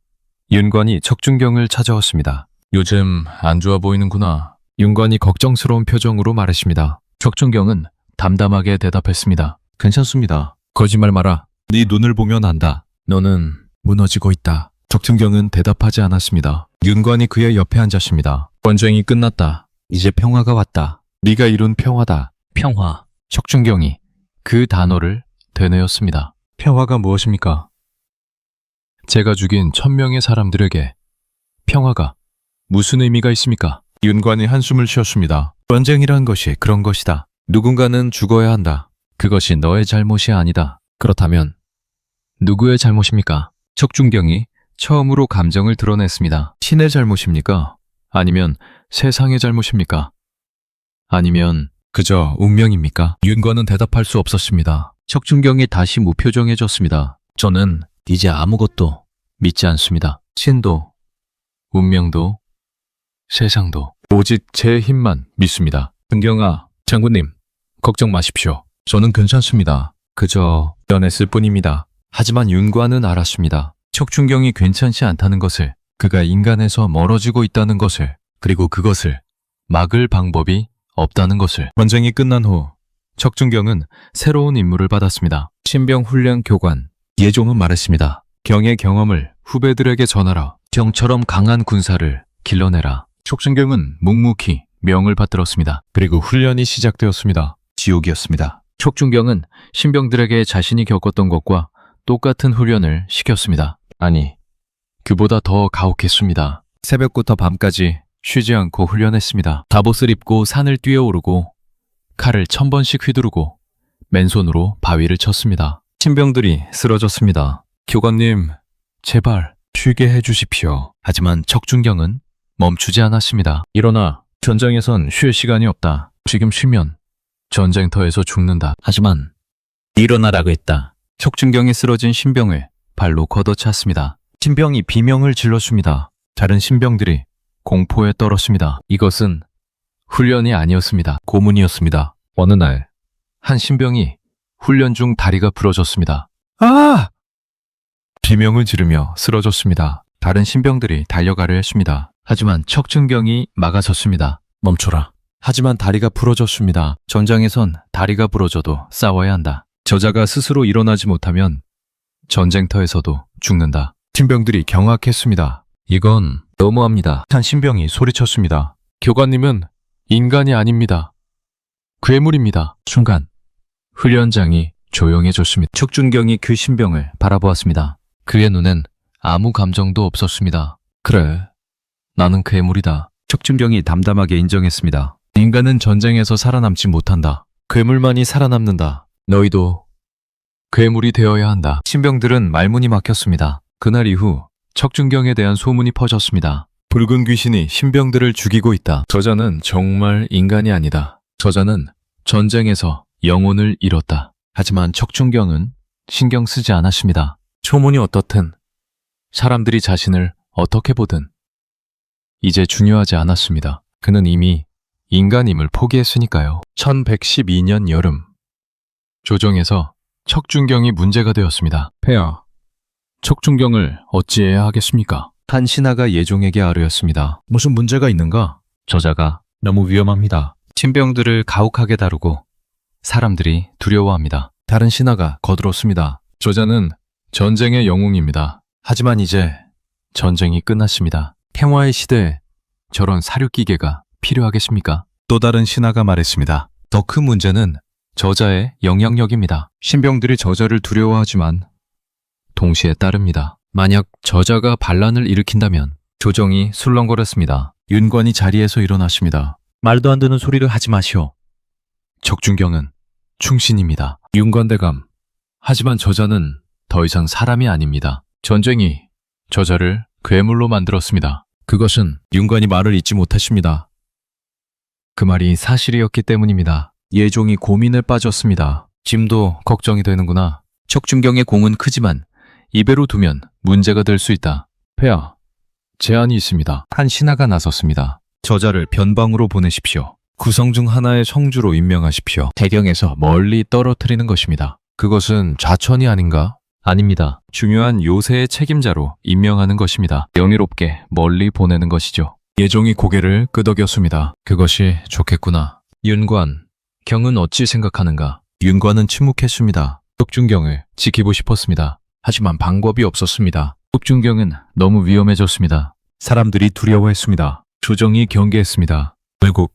윤관이 척준경을 찾아왔습니다. 요즘 안 좋아 보이는구나. 윤관이 걱정스러운 표정으로 말했습니다. 척준경은 담담하게 대답했습니다. 괜찮습니다. 거짓말 마라. 네 눈을 보면 안다. 너는 무너지고 있다. 척준경은 대답하지 않았습니다. 윤관이 그의 옆에 앉았습니다. 전쟁이 끝났다. 이제 평화가 왔다. 네가 이룬 평화다. 평화. 척준경이 그 단어를 되뇌었습니다. 평화가 무엇입니까? 제가 죽인 1000명의 사람들에게 평화가 무슨 의미가 있습니까? 윤관이 한숨을 쉬었습니다. 전쟁이란 것이 그런 것이다. 누군가는 죽어야 한다. 그것이 너의 잘못이 아니다. 그렇다면 누구의 잘못입니까? 척준경이 처음으로 감정을 드러냈습니다. 신의 잘못입니까? 아니면 세상의 잘못입니까? 아니면 그저 운명입니까? 윤관은 대답할 수 없었습니다. 척준경이 다시 무표정해졌습니다. 저는 이제 아무것도 믿지 않습니다. 신도, 운명도, 세상도 오직 제 힘만 믿습니다. 준경아, 장군님, 걱정 마십시오. 저는 괜찮습니다. 그저 연했을 뿐입니다. 하지만 윤관은 알았습니다. 척준경이 괜찮지 않다는 것을, 그가 인간에서 멀어지고 있다는 것을, 그리고 그것을 막을 방법이 없다는 것을. 전쟁이 끝난 후 척준경은 새로운 임무를 받았습니다. 신병 훈련 교관. 예종은 말했습니다. 경의 경험을 후배들에게 전하라. 경처럼 강한 군사를 길러내라. 척준경은 묵묵히 명을 받들었습니다. 그리고 훈련이 시작되었습니다. 지옥이었습니다. 척준경은 신병들에게 자신이 겪었던 것과 똑같은 훈련을 시켰습니다. 아니, 그보다 더 가혹했습니다. 새벽부터 밤까지 쉬지 않고 훈련했습니다. 갑옷을 입고 산을 뛰어오르고 칼을 1000번씩 휘두르고 맨손으로 바위를 쳤습니다. 신병들이 쓰러졌습니다. 교관님, 제발 쉬게 해주십시오. 하지만 척준경은 멈추지 않았습니다. 일어나, 전장에선 쉴 시간이 없다. 지금 쉬면 전쟁터에서 죽는다. 하지만 일어나라고 했다. 척준경이 쓰러진 신병을 발로 걷어찼습니다. 신병이 비명을 질렀습니다. 다른 신병들이 공포에 떨었습니다. 이것은 훈련이 아니었습니다. 고문이었습니다. 어느 날, 한 신병이 훈련 중 다리가 부러졌습니다. 아! 비명을 지르며 쓰러졌습니다. 다른 신병들이 달려가려 했습니다. 하지만 척준경이 막아섰습니다. 멈춰라. 하지만 다리가 부러졌습니다. 전장에선 다리가 부러져도 싸워야 한다. 저자가 스스로 일어나지 못하면 전쟁터에서도 죽는다. 신병들이 경악했습니다. 이건 너무합니다. 한 신병이 소리쳤습니다. 교관님은 인간이 아닙니다. 괴물입니다. 순간 훈련장이 조용해졌습니다. 척준경이 그 신병을 바라보았습니다. 그의 눈엔 아무 감정도 없었습니다. 그래, 나는 괴물이다. 척준경이 담담하게 인정했습니다. 인간은 전쟁에서 살아남지 못한다. 괴물만이 살아남는다. 너희도 괴물이 되어야 한다. 신병들은 말문이 막혔습니다. 그날 이후 척준경에 대한 소문이 퍼졌습니다. 붉은 귀신이 신병들을 죽이고 있다. 저자는 정말 인간이 아니다. 저자는 전쟁에서 영혼을 잃었다. 하지만 척준경은 신경 쓰지 않았습니다. 소문이 어떻든 사람들이 자신을 어떻게 보든 이제 중요하지 않았습니다. 그는 이미 인간임을 포기했으니까요. 1112년 여름 조정에서 척준경이 문제가 되었습니다. 폐하, 척준경을 어찌해야 하겠습니까? 한 신하가 예종에게 아뢰었습니다. 무슨 문제가 있는가? 저자가 너무 위험합니다. 친병들을 가혹하게 다루고 사람들이 두려워합니다. 다른 신하가 거들었습니다. 저자는 전쟁의 영웅입니다. 하지만 이제 전쟁이 끝났습니다. 평화의 시대에 저런 사륙기계가 필요하겠습니까? 또 다른 신하가 말했습니다. 더 큰 문제는 저자의 영향력입니다. 신병들이 저자를 두려워하지만 동시에 따릅니다. 만약 저자가 반란을 일으킨다면 조정이 술렁거렸습니다. 윤관이 자리에서 일어났습니다. 말도 안 되는 소리를 하지 마시오. 척준경은 충신입니다. 윤관대감. 하지만 저자는 더 이상 사람이 아닙니다. 전쟁이 저자를 괴물로 만들었습니다. 그것은 윤관이 말을 잊지 못했습니다. 그 말이 사실이었기 때문입니다. 예종이 고민에 빠졌습니다. 짐도 걱정이 되는구나. 척준경의 공은 크지만 이배로 두면 문제가 될 수 있다. 폐하, 제안이 있습니다. 한 신하가 나섰습니다. 저자를 변방으로 보내십시오. 구성 중 하나의 성주로 임명하십시오. 대경에서 멀리 떨어뜨리는 것입니다. 그것은 좌천이 아닌가? 아닙니다. 중요한 요새의 책임자로 임명하는 것입니다. 영예롭게 멀리 보내는 것이죠. 예종이 고개를 끄덕였습니다. 그것이 좋겠구나. 윤관, 경은 어찌 생각하는가? 윤관은 침묵했습니다. 척준경을 지키고 싶었습니다. 하지만 방법이 없었습니다. 척준경은 너무 위험해졌습니다. 사람들이 두려워했습니다. 조정이 경계했습니다. 결국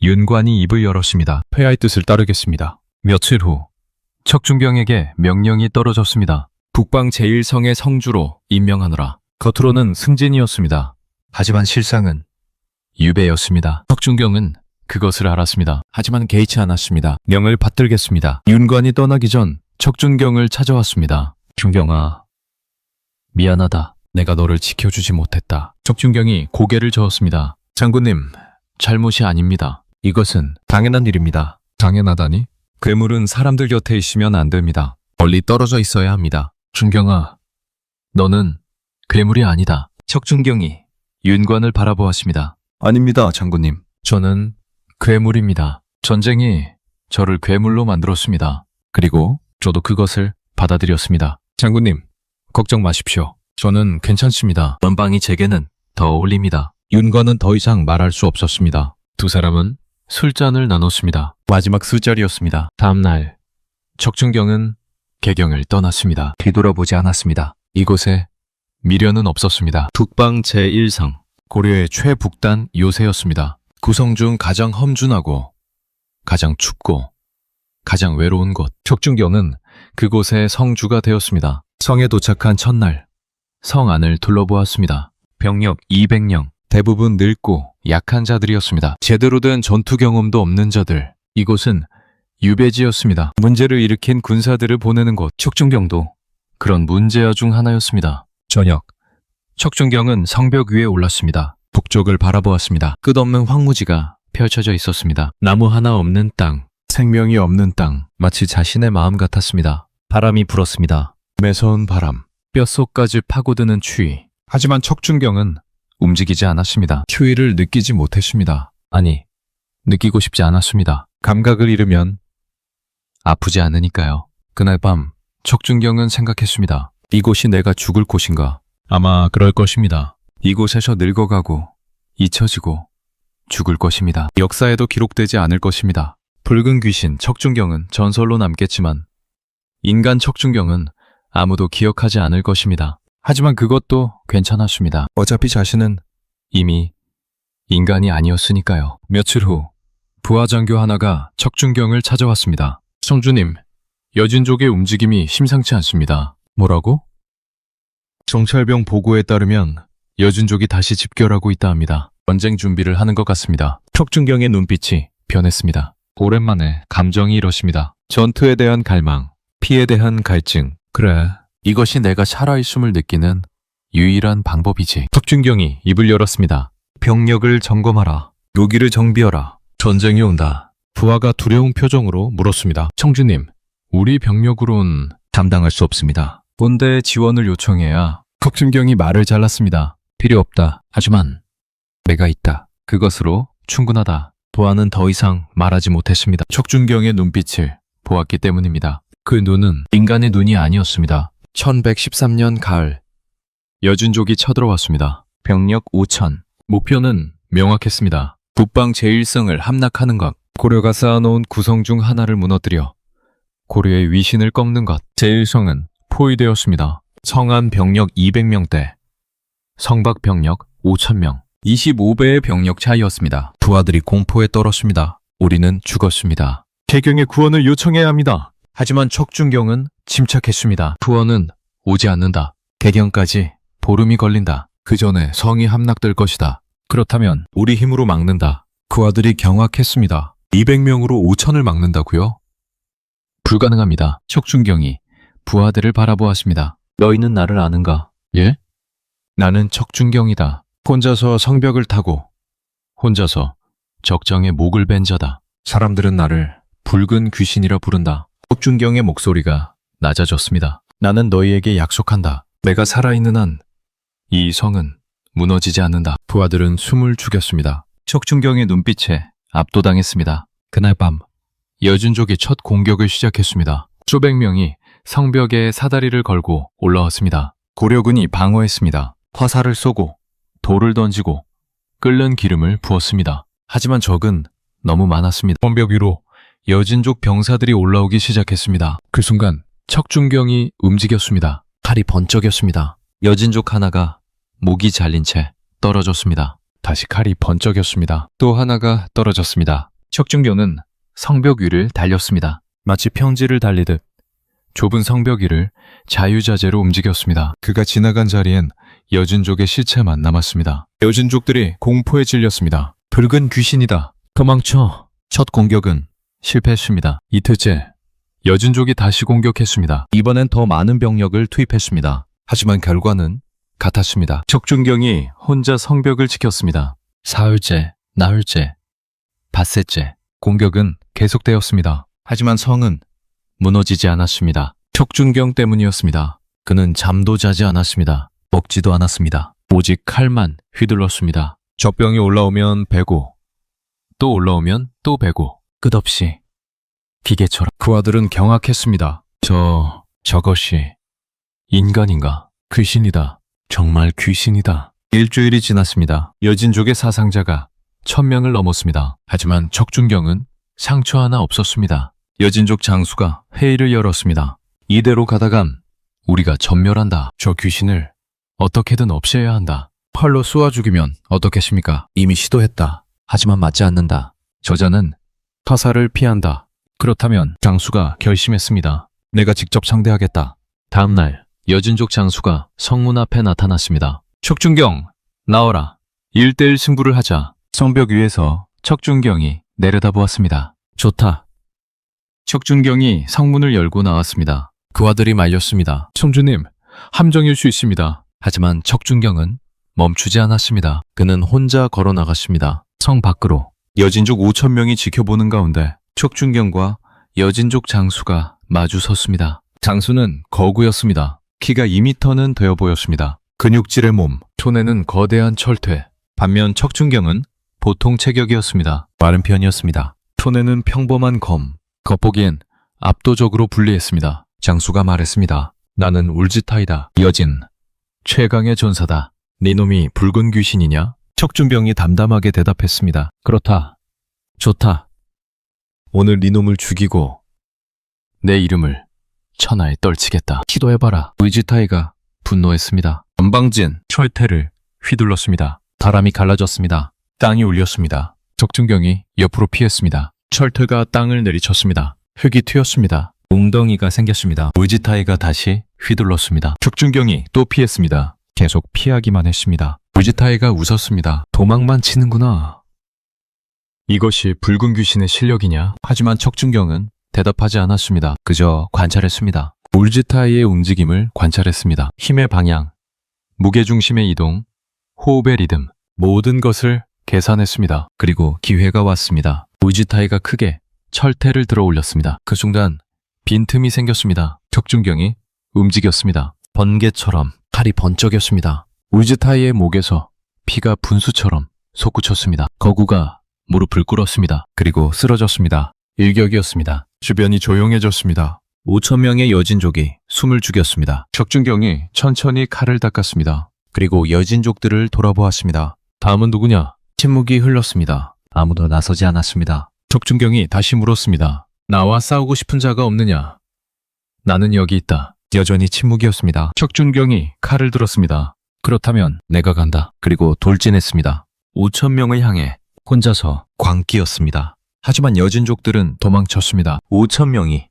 윤관이 입을 열었습니다. 폐하의 뜻을 따르겠습니다. 며칠 후 척준경에게 명령이 떨어졌습니다. 북방 제1성의 성주로 임명하노라. 겉으로는 승진이었습니다. 하지만 실상은 유배였습니다. 척준경은 그것을 알았습니다. 하지만 개의치 않았습니다. 명을 받들겠습니다. 윤관이 떠나기 전 척준경을 찾아왔습니다. 준경아, 미안하다. 내가 너를 지켜주지 못했다. 척준경이 고개를 저었습니다. 장군님, 잘못이 아닙니다. 이것은 당연한 일입니다. 당연하다니? 괴물은 사람들 곁에 있으면 안 됩니다. 멀리 떨어져 있어야 합니다. 준경아, 너는 괴물이 아니다. 척준경이 윤관을 바라보았습니다. 아닙니다, 장군님. 저는 괴물입니다. 전쟁이 저를 괴물로 만들었습니다. 그리고 저도 그것을 받아들였습니다. 장군님, 걱정 마십시오. 저는 괜찮습니다. 원방이 제게는 더 어울립니다. 윤관은 더 이상 말할 수 없었습니다. 두 사람은 술잔을 나눴습니다. 마지막 술자리였습니다. 다음 날 척준경은 개경을 떠났습니다. 뒤돌아보지 않았습니다. 이곳에 미련은 없었습니다. 북방 제1성, 고려의 최북단 요새였습니다. 구성 중 가장 험준하고 가장 춥고 가장 외로운 곳. 척준경은 그곳의 성주가 되었습니다. 성에 도착한 첫날, 성 안을 둘러보았습니다. 병력 200명, 대부분 늙고 약한 자들이었습니다. 제대로 된 전투 경험도 없는 자들. 이곳은 유배지였습니다. 문제를 일으킨 군사들을 보내는 곳. 척준경도 그런 문제아 중 하나였습니다. 저녁, 척준경은 성벽 위에 올랐습니다. 북쪽을 바라보았습니다. 끝없는 황무지가 펼쳐져 있었습니다. 나무 하나 없는 땅, 생명이 없는 땅, 마치 자신의 마음 같았습니다. 바람이 불었습니다. 매서운 바람, 뼛속까지 파고드는 추위. 하지만 척준경은 움직이지 않았습니다. 추위를 느끼지 못했습니다. 아니, 느끼고 싶지 않았습니다. 감각을 잃으면 아프지 않으니까요. 그날 밤 척준경은 생각했습니다. 이곳이 내가 죽을 곳인가? 아마 그럴 것입니다. 이곳에서 늙어가고 잊혀지고 죽을 것입니다. 역사에도 기록되지 않을 것입니다. 붉은 귀신 척준경은 전설로 남겠지만 인간 척준경은 아무도 기억하지 않을 것입니다. 하지만 그것도 괜찮았습니다. 어차피 자신은 이미 인간이 아니었으니까요. 며칠 후 부하장교 하나가 척준경을 찾아왔습니다. 성주님, 여진족의 움직임이 심상치 않습니다. 뭐라고? 정찰병 보고에 따르면 여진족이 다시 집결하고 있다 합니다. 전쟁 준비를 하는 것 같습니다. 척준경의 눈빛이 변했습니다. 오랜만에 감정이 이렇습니다. 전투에 대한 갈망, 피에 대한 갈증. 그래, 이것이 내가 살아있음을 느끼는 유일한 방법이지. 척준경이 입을 열었습니다. 병력을 점검하라. 요기를 정비하라. 전쟁이 온다. 부하가 두려운 표정으로 물었습니다. 청주님, 우리 병력으론 담당할 수 없습니다. 본대에 지원을 요청해야. 척준경이 말을 잘랐습니다. 필요 없다. 하지만 내가 있다. 그것으로 충분하다. 부하는 더 이상 말하지 못했습니다. 척준경의 눈빛을 보았기 때문입니다. 그 눈은 인간의 눈이 아니었습니다. 1113년 가을, 여진족이 쳐들어왔습니다. 병력 5천. 목표는 명확했습니다. 북방 제1성을 함락하는 것, 고려가 쌓아놓은 구성 중 하나를 무너뜨려 고려의 위신을 꺾는 것. 제1성은 포위되었습니다. 성안 병력 200명대, 성박 병력 5,000명, 25배의 병력 차이였습니다. 부하들이 공포에 떨었습니다. 우리는 죽었습니다. 개경의 구원을 요청해야 합니다. 하지만 척준경은 침착했습니다. 구원은 오지 않는다. 개경까지 보름이 걸린다. 그 전에 성이 함락될 것이다. 그렇다면 우리 힘으로 막는다. 부하들이 경악했습니다. 200명으로 5천을 막는다고요? 불가능합니다. 척준경이 부하들을 바라보았습니다. 너희는 나를 아는가? 예? 나는 척준경이다. 혼자서 성벽을 타고 혼자서 적정의 목을 벤 자다. 사람들은 나를 붉은 귀신이라 부른다. 척준경의 목소리가 낮아졌습니다. 나는 너희에게 약속한다. 내가 살아있는 한 이 성은 무너지지 않는다. 부하들은 숨을 죽였습니다. 척준경의 눈빛에 압도당했습니다. 그날 밤 여진족이 첫 공격을 시작했습니다. 수백 명이 성벽에 사다리를 걸고 올라왔습니다. 고려군이 방어했습니다. 화살을 쏘고 돌을 던지고 끓는 기름을 부었습니다. 하지만 적은 너무 많았습니다. 성벽 위로 여진족 병사들이 올라오기 시작했습니다. 그 순간 척준경이 움직였습니다. 칼이 번쩍였습니다. 여진족 하나가 목이 잘린 채 떨어졌습니다. 다시 칼이 번쩍였습니다. 또 하나가 떨어졌습니다. 척준경은 성벽 위를 달렸습니다. 마치 평지를 달리듯 좁은 성벽 위를 자유자재로 움직였습니다. 그가 지나간 자리엔 여진족의 시체만 남았습니다. 여진족들이 공포에 질렸습니다. 붉은 귀신이다. 도망쳐. 첫 공격은 실패했습니다. 이틀째 여진족이 다시 공격했습니다. 이번엔 더 많은 병력을 투입했습니다. 하지만 결과는 같았습니다. 척준경이 혼자 성벽을 지켰습니다. 사흘째, 나흘째, 닷새째 공격은 계속되었습니다. 하지만 성은 무너지지 않았습니다. 척준경 때문이었습니다. 그는 잠도 자지 않았습니다. 먹지도 않았습니다. 오직 칼만 휘둘렀습니다. 적병이 올라오면 베고, 또 올라오면 또 베고, 끝없이 기계처럼. 부하들은 경악했습니다. 저것이 인간인가? 귀신이다. 정말 귀신이다. 일주일이 지났습니다. 여진족의 사상자가 1000명을 넘었습니다. 하지만 척준경은 상처 하나 없었습니다. 여진족 장수가 회의를 열었습니다. 이대로 가다간 우리가 전멸한다. 저 귀신을 어떻게든 없애야 한다. 팔로 쏘아 죽이면 어떻겠습니까? 이미 시도했다. 하지만 맞지 않는다. 저자는 화살을 피한다. 그렇다면 장수가 결심했습니다. 내가 직접 상대하겠다. 다음 날 여진족 장수가 성문 앞에 나타났습니다. 척준경, 나와라. 1대1 승부를 하자. 성벽 위에서 척준경이 내려다보았습니다. 좋다. 척준경이 성문을 열고 나왔습니다. 그 아들이 말렸습니다. 청주님, 함정일 수 있습니다. 하지만 척준경은 멈추지 않았습니다. 그는 혼자 걸어 나갔습니다. 성 밖으로. 여진족 5,000명이 지켜보는 가운데 척준경과 여진족 장수가 마주 섰습니다. 장수는 거구였습니다. 키가 2m는 되어 보였습니다. 근육질의 몸, 손에는 거대한 철퇴. 반면 척준경은 보통 체격이었습니다. 마른 편이었습니다. 손에는 평범한 검. 겉보기엔 압도적으로 불리했습니다. 장수가 말했습니다. 나는 울지타이다. 여진, 최강의 전사다. 네 놈이 붉은 귀신이냐? 척준병이 담담하게 대답했습니다. 그렇다. 좋다. 오늘 네 놈을 죽이고 내 이름을 천하에 떨치겠다. 시도해봐라. 울지타이가 분노했습니다. 전방진 철퇴를 휘둘렀습니다. 바람이 갈라졌습니다. 땅이 울렸습니다. 척준경이 옆으로 피했습니다. 철퇴가 땅을 내리쳤습니다. 흙이 튀었습니다. 웅덩이가 생겼습니다. 울지타이가 다시 휘둘렀습니다. 척준경이 또 피했습니다. 계속 피하기만 했습니다. 울지타이가 웃었습니다. 도망만 치는구나. 이것이 붉은 귀신의 실력이냐? 하지만 척준경은 대답하지 않았습니다. 그저 관찰했습니다. 울지타이의 움직임을 관찰했습니다. 힘의 방향, 무게중심의 이동, 호흡의 리듬, 모든 것을 계산했습니다. 그리고 기회가 왔습니다. 우지타이가 크게 철퇴를 들어 올렸습니다. 그 순간 빈틈이 생겼습니다. 척준경이 움직였습니다. 번개처럼 팔이 번쩍였습니다. 우지타이의 목에서 피가 분수처럼 솟구쳤습니다. 거구가 무릎을 꿇었습니다. 그리고 쓰러졌습니다. 일격이었습니다. 주변이 조용해졌습니다. 5천 명의 여진족이 숨을 죽였습니다. 척준경이 천천히 칼을 닦았습니다. 그리고 여진족들을 돌아보았습니다. 다음은 누구냐? 침묵이 흘렀습니다. 아무도 나서지 않았습니다. 척준경이 다시 물었습니다. 나와 싸우고 싶은 자가 없느냐? 나는 여기 있다. 여전히 침묵이었습니다. 척준경이 칼을 들었습니다. 그렇다면 내가 간다. 그리고 돌진했습니다. 5천 명을 향해 혼자서 광기였습니다. 하지만 여진족들은 도망쳤습니다. 5천 명이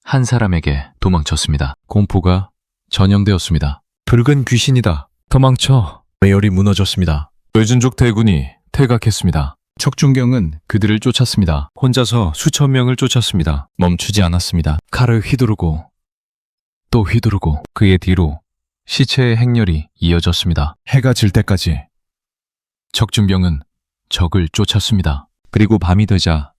한 사람에게 도망쳤습니다. 공포가 전염되었습니다. 붉은 귀신이다. 도망쳐. 매열이 무너졌습니다. 여진족 대군이 퇴각했습니다. 척준경은 그들을 쫓았습니다. 혼자서 수천 명을 쫓았습니다. 멈추지 않았습니다. 칼을 휘두르고 또 휘두르고 그의 뒤로 시체의 행렬이 이어졌습니다. 해가 질 때까지 척준경은 적을 쫓았습니다. 그리고 밤이 되자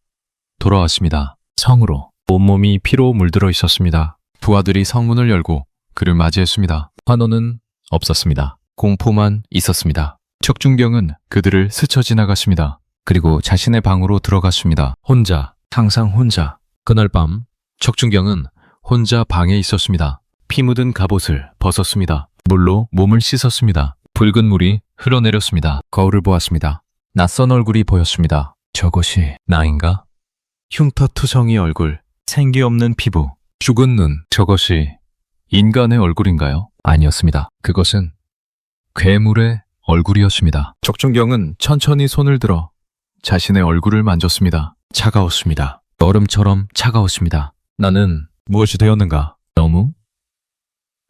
돌아왔습니다. 성으로 온몸이 피로 물들어 있었습니다. 부하들이 성문을 열고 그를 맞이했습니다. 환호는 없었습니다. 공포만 있었습니다. 척준경은 그들을 스쳐 지나갔습니다. 그리고 자신의 방으로 들어갔습니다. 혼자, 항상 혼자. 그날 밤 척준경은 혼자 방에 있었습니다. 피 묻은 갑옷을 벗었습니다. 물로 몸을 씻었습니다. 붉은 물이 흘러내렸습니다. 거울을 보았습니다. 낯선 얼굴이 보였습니다. 저것이 나인가? 흉터투성이 얼굴, 생기 없는 피부, 죽은 눈. 저것이 인간의 얼굴인가요? 아니었습니다. 그것은 괴물의 얼굴이었습니다. 척준경은 천천히 손을 들어 자신의 얼굴을 만졌습니다. 차가웠습니다. 얼음처럼 차가웠습니다. 나는 무엇이 되었는가? 너무?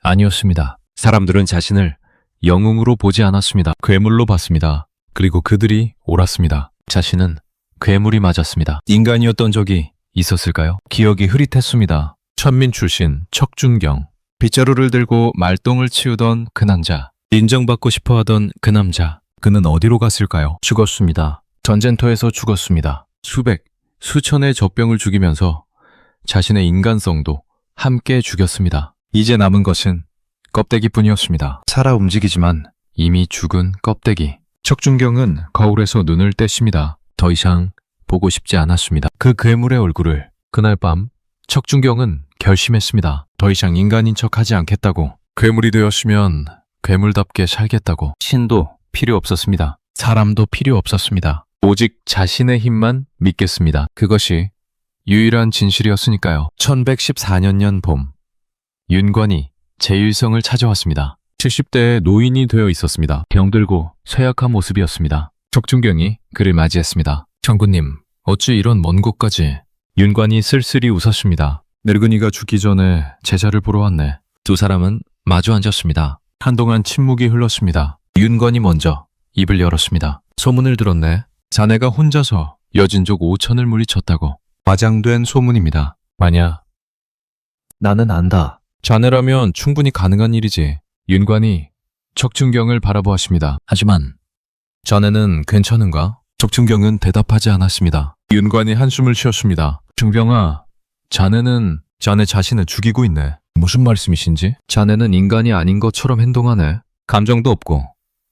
아니었습니다. 사람들은 자신을 영웅으로 보지 않았습니다. 괴물로 봤습니다. 그리고 그들이 옳았습니다. 자신은 괴물이 맞았습니다. 인간이었던 적이 있었을까요? 기억이 흐릿했습니다. 천민 출신 척준경. 빗자루를 들고 말똥을 치우던 그 남자. 인정받고 싶어하던 그 남자. 그는 어디로 갔을까요? 죽었습니다. 전쟁터에서 죽었습니다. 수백, 수천의 젖병을 죽이면서 자신의 인간성도 함께 죽였습니다. 이제 남은 것은 껍데기뿐이었습니다. 살아 움직이지만 이미 죽은 껍데기. 척준경은 거울에서 눈을 떼십니다. 더 이상 보고 싶지 않았습니다. 그 괴물의 얼굴을. 그날 밤 척준경은 결심했습니다. 더 이상 인간인 척하지 않겠다고. 괴물이 되었으면 괴물답게 살겠다고. 신도 필요 없었습니다. 사람도 필요 없었습니다. 오직 자신의 힘만 믿겠습니다. 그것이 유일한 진실이었으니까요. 1114년 봄, 윤관이 제일성을 찾아왔습니다. 70대의 노인이 되어 있었습니다. 병들고 쇠약한 모습이었습니다. 척준경이 그를 맞이했습니다. 장군님, 어찌 이런 먼 곳까지? 윤관이 쓸쓸히 웃었습니다. 늙은이가 죽기 전에 제자를 보러 왔네. 두 사람은 마주 앉았습니다. 한동안 침묵이 흘렀습니다. 윤관이 먼저 입을 열었습니다. 소문을 들었네. 자네가 혼자서 여진족 5천을 물리쳤다고. 과장된 소문입니다. 마냐? 나는 안다. 자네라면 충분히 가능한 일이지. 윤관이 척준경을 바라보았습니다. 하지만 자네는 괜찮은가? 척준경은 대답하지 않았습니다. 윤관이 한숨을 쉬었습니다. 중병아, 자네는 자네 자신을 죽이고 있네. 무슨 말씀이신지? 자네는 인간이 아닌 것처럼 행동하네. 감정도 없고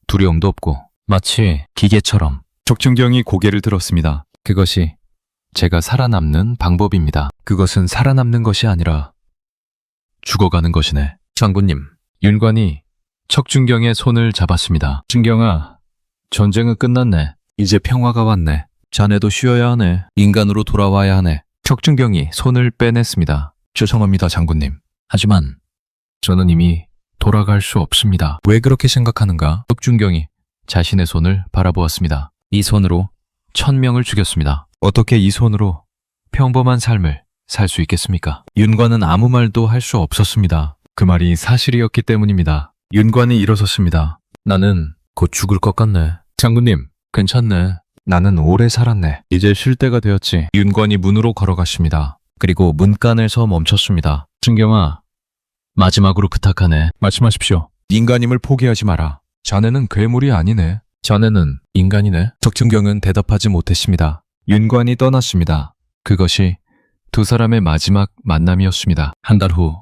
두려움도 없고 마치 기계처럼. 척준경이 고개를 들었습니다. 그것이 제가 살아남는 방법입니다. 그것은 살아남는 것이 아니라 죽어가는 것이네. 장군님, 윤관이 척준경의 손을 잡았습니다. 준경아, 전쟁은 끝났네. 이제 평화가 왔네. 자네도 쉬어야 하네. 인간으로 돌아와야 하네. 척준경이 손을 빼냈습니다. 죄송합니다, 장군님. 하지만 저는 이미 돌아갈 수 없습니다. 왜 그렇게 생각하는가? 척준경이 자신의 손을 바라보았습니다. 이 손으로 1000명을 죽였습니다. 어떻게 이 손으로 평범한 삶을 살 수 있겠습니까? 윤관은 아무 말도 할 수 없었습니다. 그 말이 사실이었기 때문입니다. 윤관이 일어섰습니다. 나는 곧 죽을 것 같네. 장군님, 괜찮네. 나는 오래 살았네. 이제 쉴 때가 되었지. 윤관이 문으로 걸어갔습니다. 그리고 문간에서 멈췄습니다. 준경아, 마지막으로 부탁하네. 말씀하십시오. 인간임을 포기하지 마라. 자네는 괴물이 아니네. 자네는 인간이네. 척준경은 대답하지 못했습니다. 윤관이 떠났습니다. 그것이 두 사람의 마지막 만남이었습니다. 한 달 후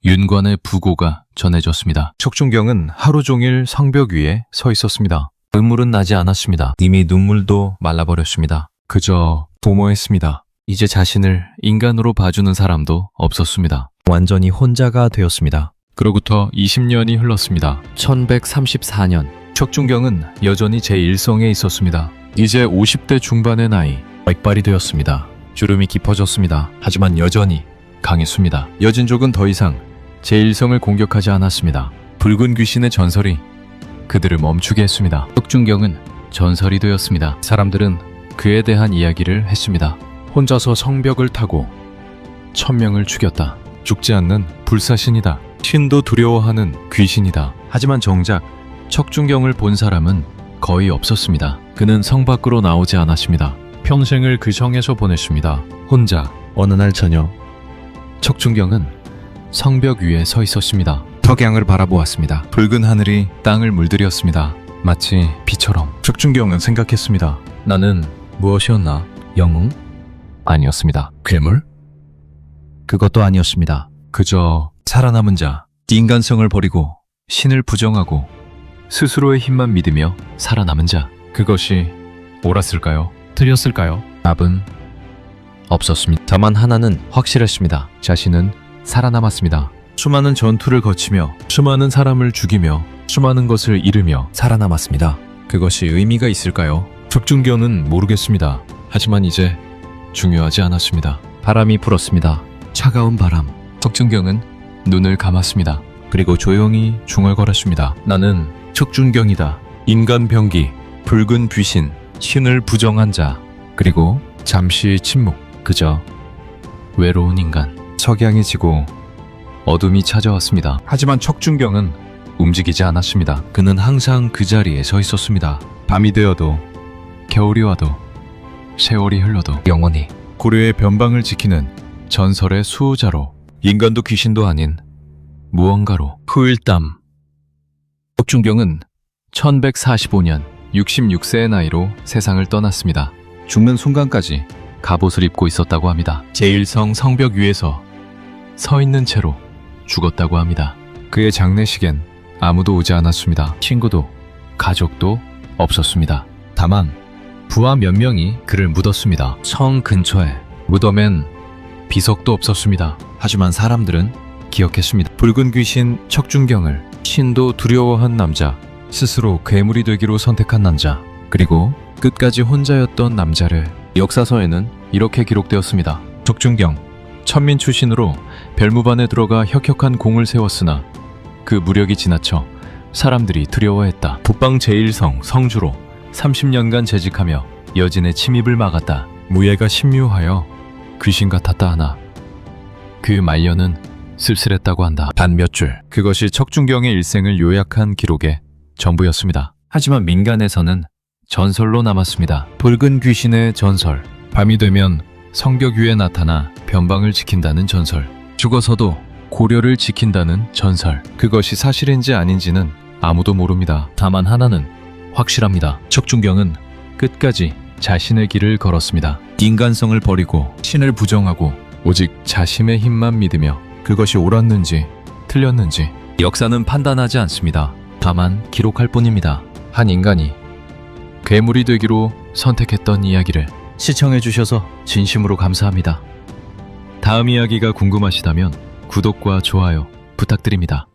윤관의 부고가 전해졌습니다. 척준경은 하루 종일 성벽 위에 서 있었습니다. 눈물은 나지 않았습니다. 이미 눈물도 말라버렸습니다. 그저 도모했습니다. 이제 자신을 인간으로 봐주는 사람도 없었습니다. 완전히 혼자가 되었습니다. 그로부터 20년이 흘렀습니다. 1134년 척준경은 여전히 제1성에 있었습니다. 이제 50대 중반의 나이, 백발이 되었습니다. 주름이 깊어졌습니다. 하지만 여전히 강했습니다. 여진족은 더 이상 제1성을 공격하지 않았습니다. 붉은 귀신의 전설이 그들을 멈추게 했습니다. 척준경은 전설이 되었습니다. 사람들은 그에 대한 이야기를 했습니다. 혼자서 성벽을 타고 1000명을 죽였다. 죽지 않는 불사신이다. 신도 두려워하는 귀신이다. 하지만 정작 척준경을 본 사람은 거의 없었습니다. 그는 성 밖으로 나오지 않았습니다. 평생을 그 성에서 보냈습니다. 혼자. 어느 날 저녁 척준경은 성벽 위에 서 있었습니다. 석양을 바라보았습니다. 붉은 하늘이 땅을 물들였습니다. 마치 비처럼. 척준경은 생각했습니다. 나는 무엇이었나? 영웅? 아니었습니다. 괴물? 그것도 아니었습니다. 그저 살아남은 자, 인간성을 버리고 신을 부정하고 스스로의 힘만 믿으며 살아남은 자. 그것이 옳았을까요? 틀렸을까요? 답은 없었습니다. 다만 하나는 확실했습니다. 자신은 살아남았습니다. 수많은 전투를 거치며 수많은 사람을 죽이며 수많은 것을 잃으며 살아남았습니다. 그것이 의미가 있을까요? 척준경은 모르겠습니다. 하지만 이제 중요하지 않았습니다. 바람이 불었습니다. 차가운 바람. 척준경은 눈을 감았습니다. 그리고 조용히 중얼거렸습니다. 나는 척준경이다. 인간 병기, 붉은 귀신, 신을 부정한 자. 그리고 잠시 침묵. 그저 외로운 인간. 석양이 지고 어둠이 찾아왔습니다. 하지만 척준경은 움직이지 않았습니다. 그는 항상 그 자리에 서 있었습니다. 밤이 되어도 겨울이 와도 세월이 흘러도 영원히 고려의 변방을 지키는 전설의 수호자로, 인간도 귀신도 아닌 무언가로. 후일담. 척준경은 1145년 66세의 나이로 세상을 떠났습니다. 죽는 순간까지 갑옷을 입고 있었다고 합니다. 제1성 성벽 위에서 서 있는 채로 죽었다고 합니다. 그의 장례식엔 아무도 오지 않았습니다. 친구도 가족도 없었습니다. 다만 부하 몇 명이 그를 묻었습니다. 성 근처에 무덤엔 비석도 없었습니다. 하지만 사람들은 기억했습니다. 붉은 귀신 척준경을 신도 두려워한 남자, 스스로 괴물이 되기로 선택한 남자, 그리고 끝까지 혼자였던 남자를 역사서에는 이렇게 기록되었습니다. 척준경, 천민 출신으로 별무반에 들어가 혁혁한 공을 세웠으나 그 무력이 지나쳐 사람들이 두려워했다. 북방 제1성 성주로 30년간 재직하며 여진의 침입을 막았다. 무예가 신묘하여 귀신 같았다 하나 그 말년은 쓸쓸했다고 한다. 단 몇 줄. 그것이 척준경의 일생을 요약한 기록의 전부였습니다. 하지만 민간에서는 전설로 남았습니다. 붉은 귀신의 전설. 밤이 되면 성벽 위에 나타나 변방을 지킨다는 전설. 죽어서도 고려를 지킨다는 전설. 그것이 사실인지 아닌지는 아무도 모릅니다. 다만 하나는 확실합니다. 척준경은 끝까지 자신의 길을 걸었습니다. 인간성을 버리고 신을 부정하고 오직 자신의 힘만 믿으며 그것이 옳았는지 틀렸는지 역사는 판단하지 않습니다. 다만 기록할 뿐입니다. 한 인간이 괴물이 되기로 선택했던 이야기를 시청해주셔서 진심으로 감사합니다. 다음 이야기가 궁금하시다면 구독과 좋아요 부탁드립니다.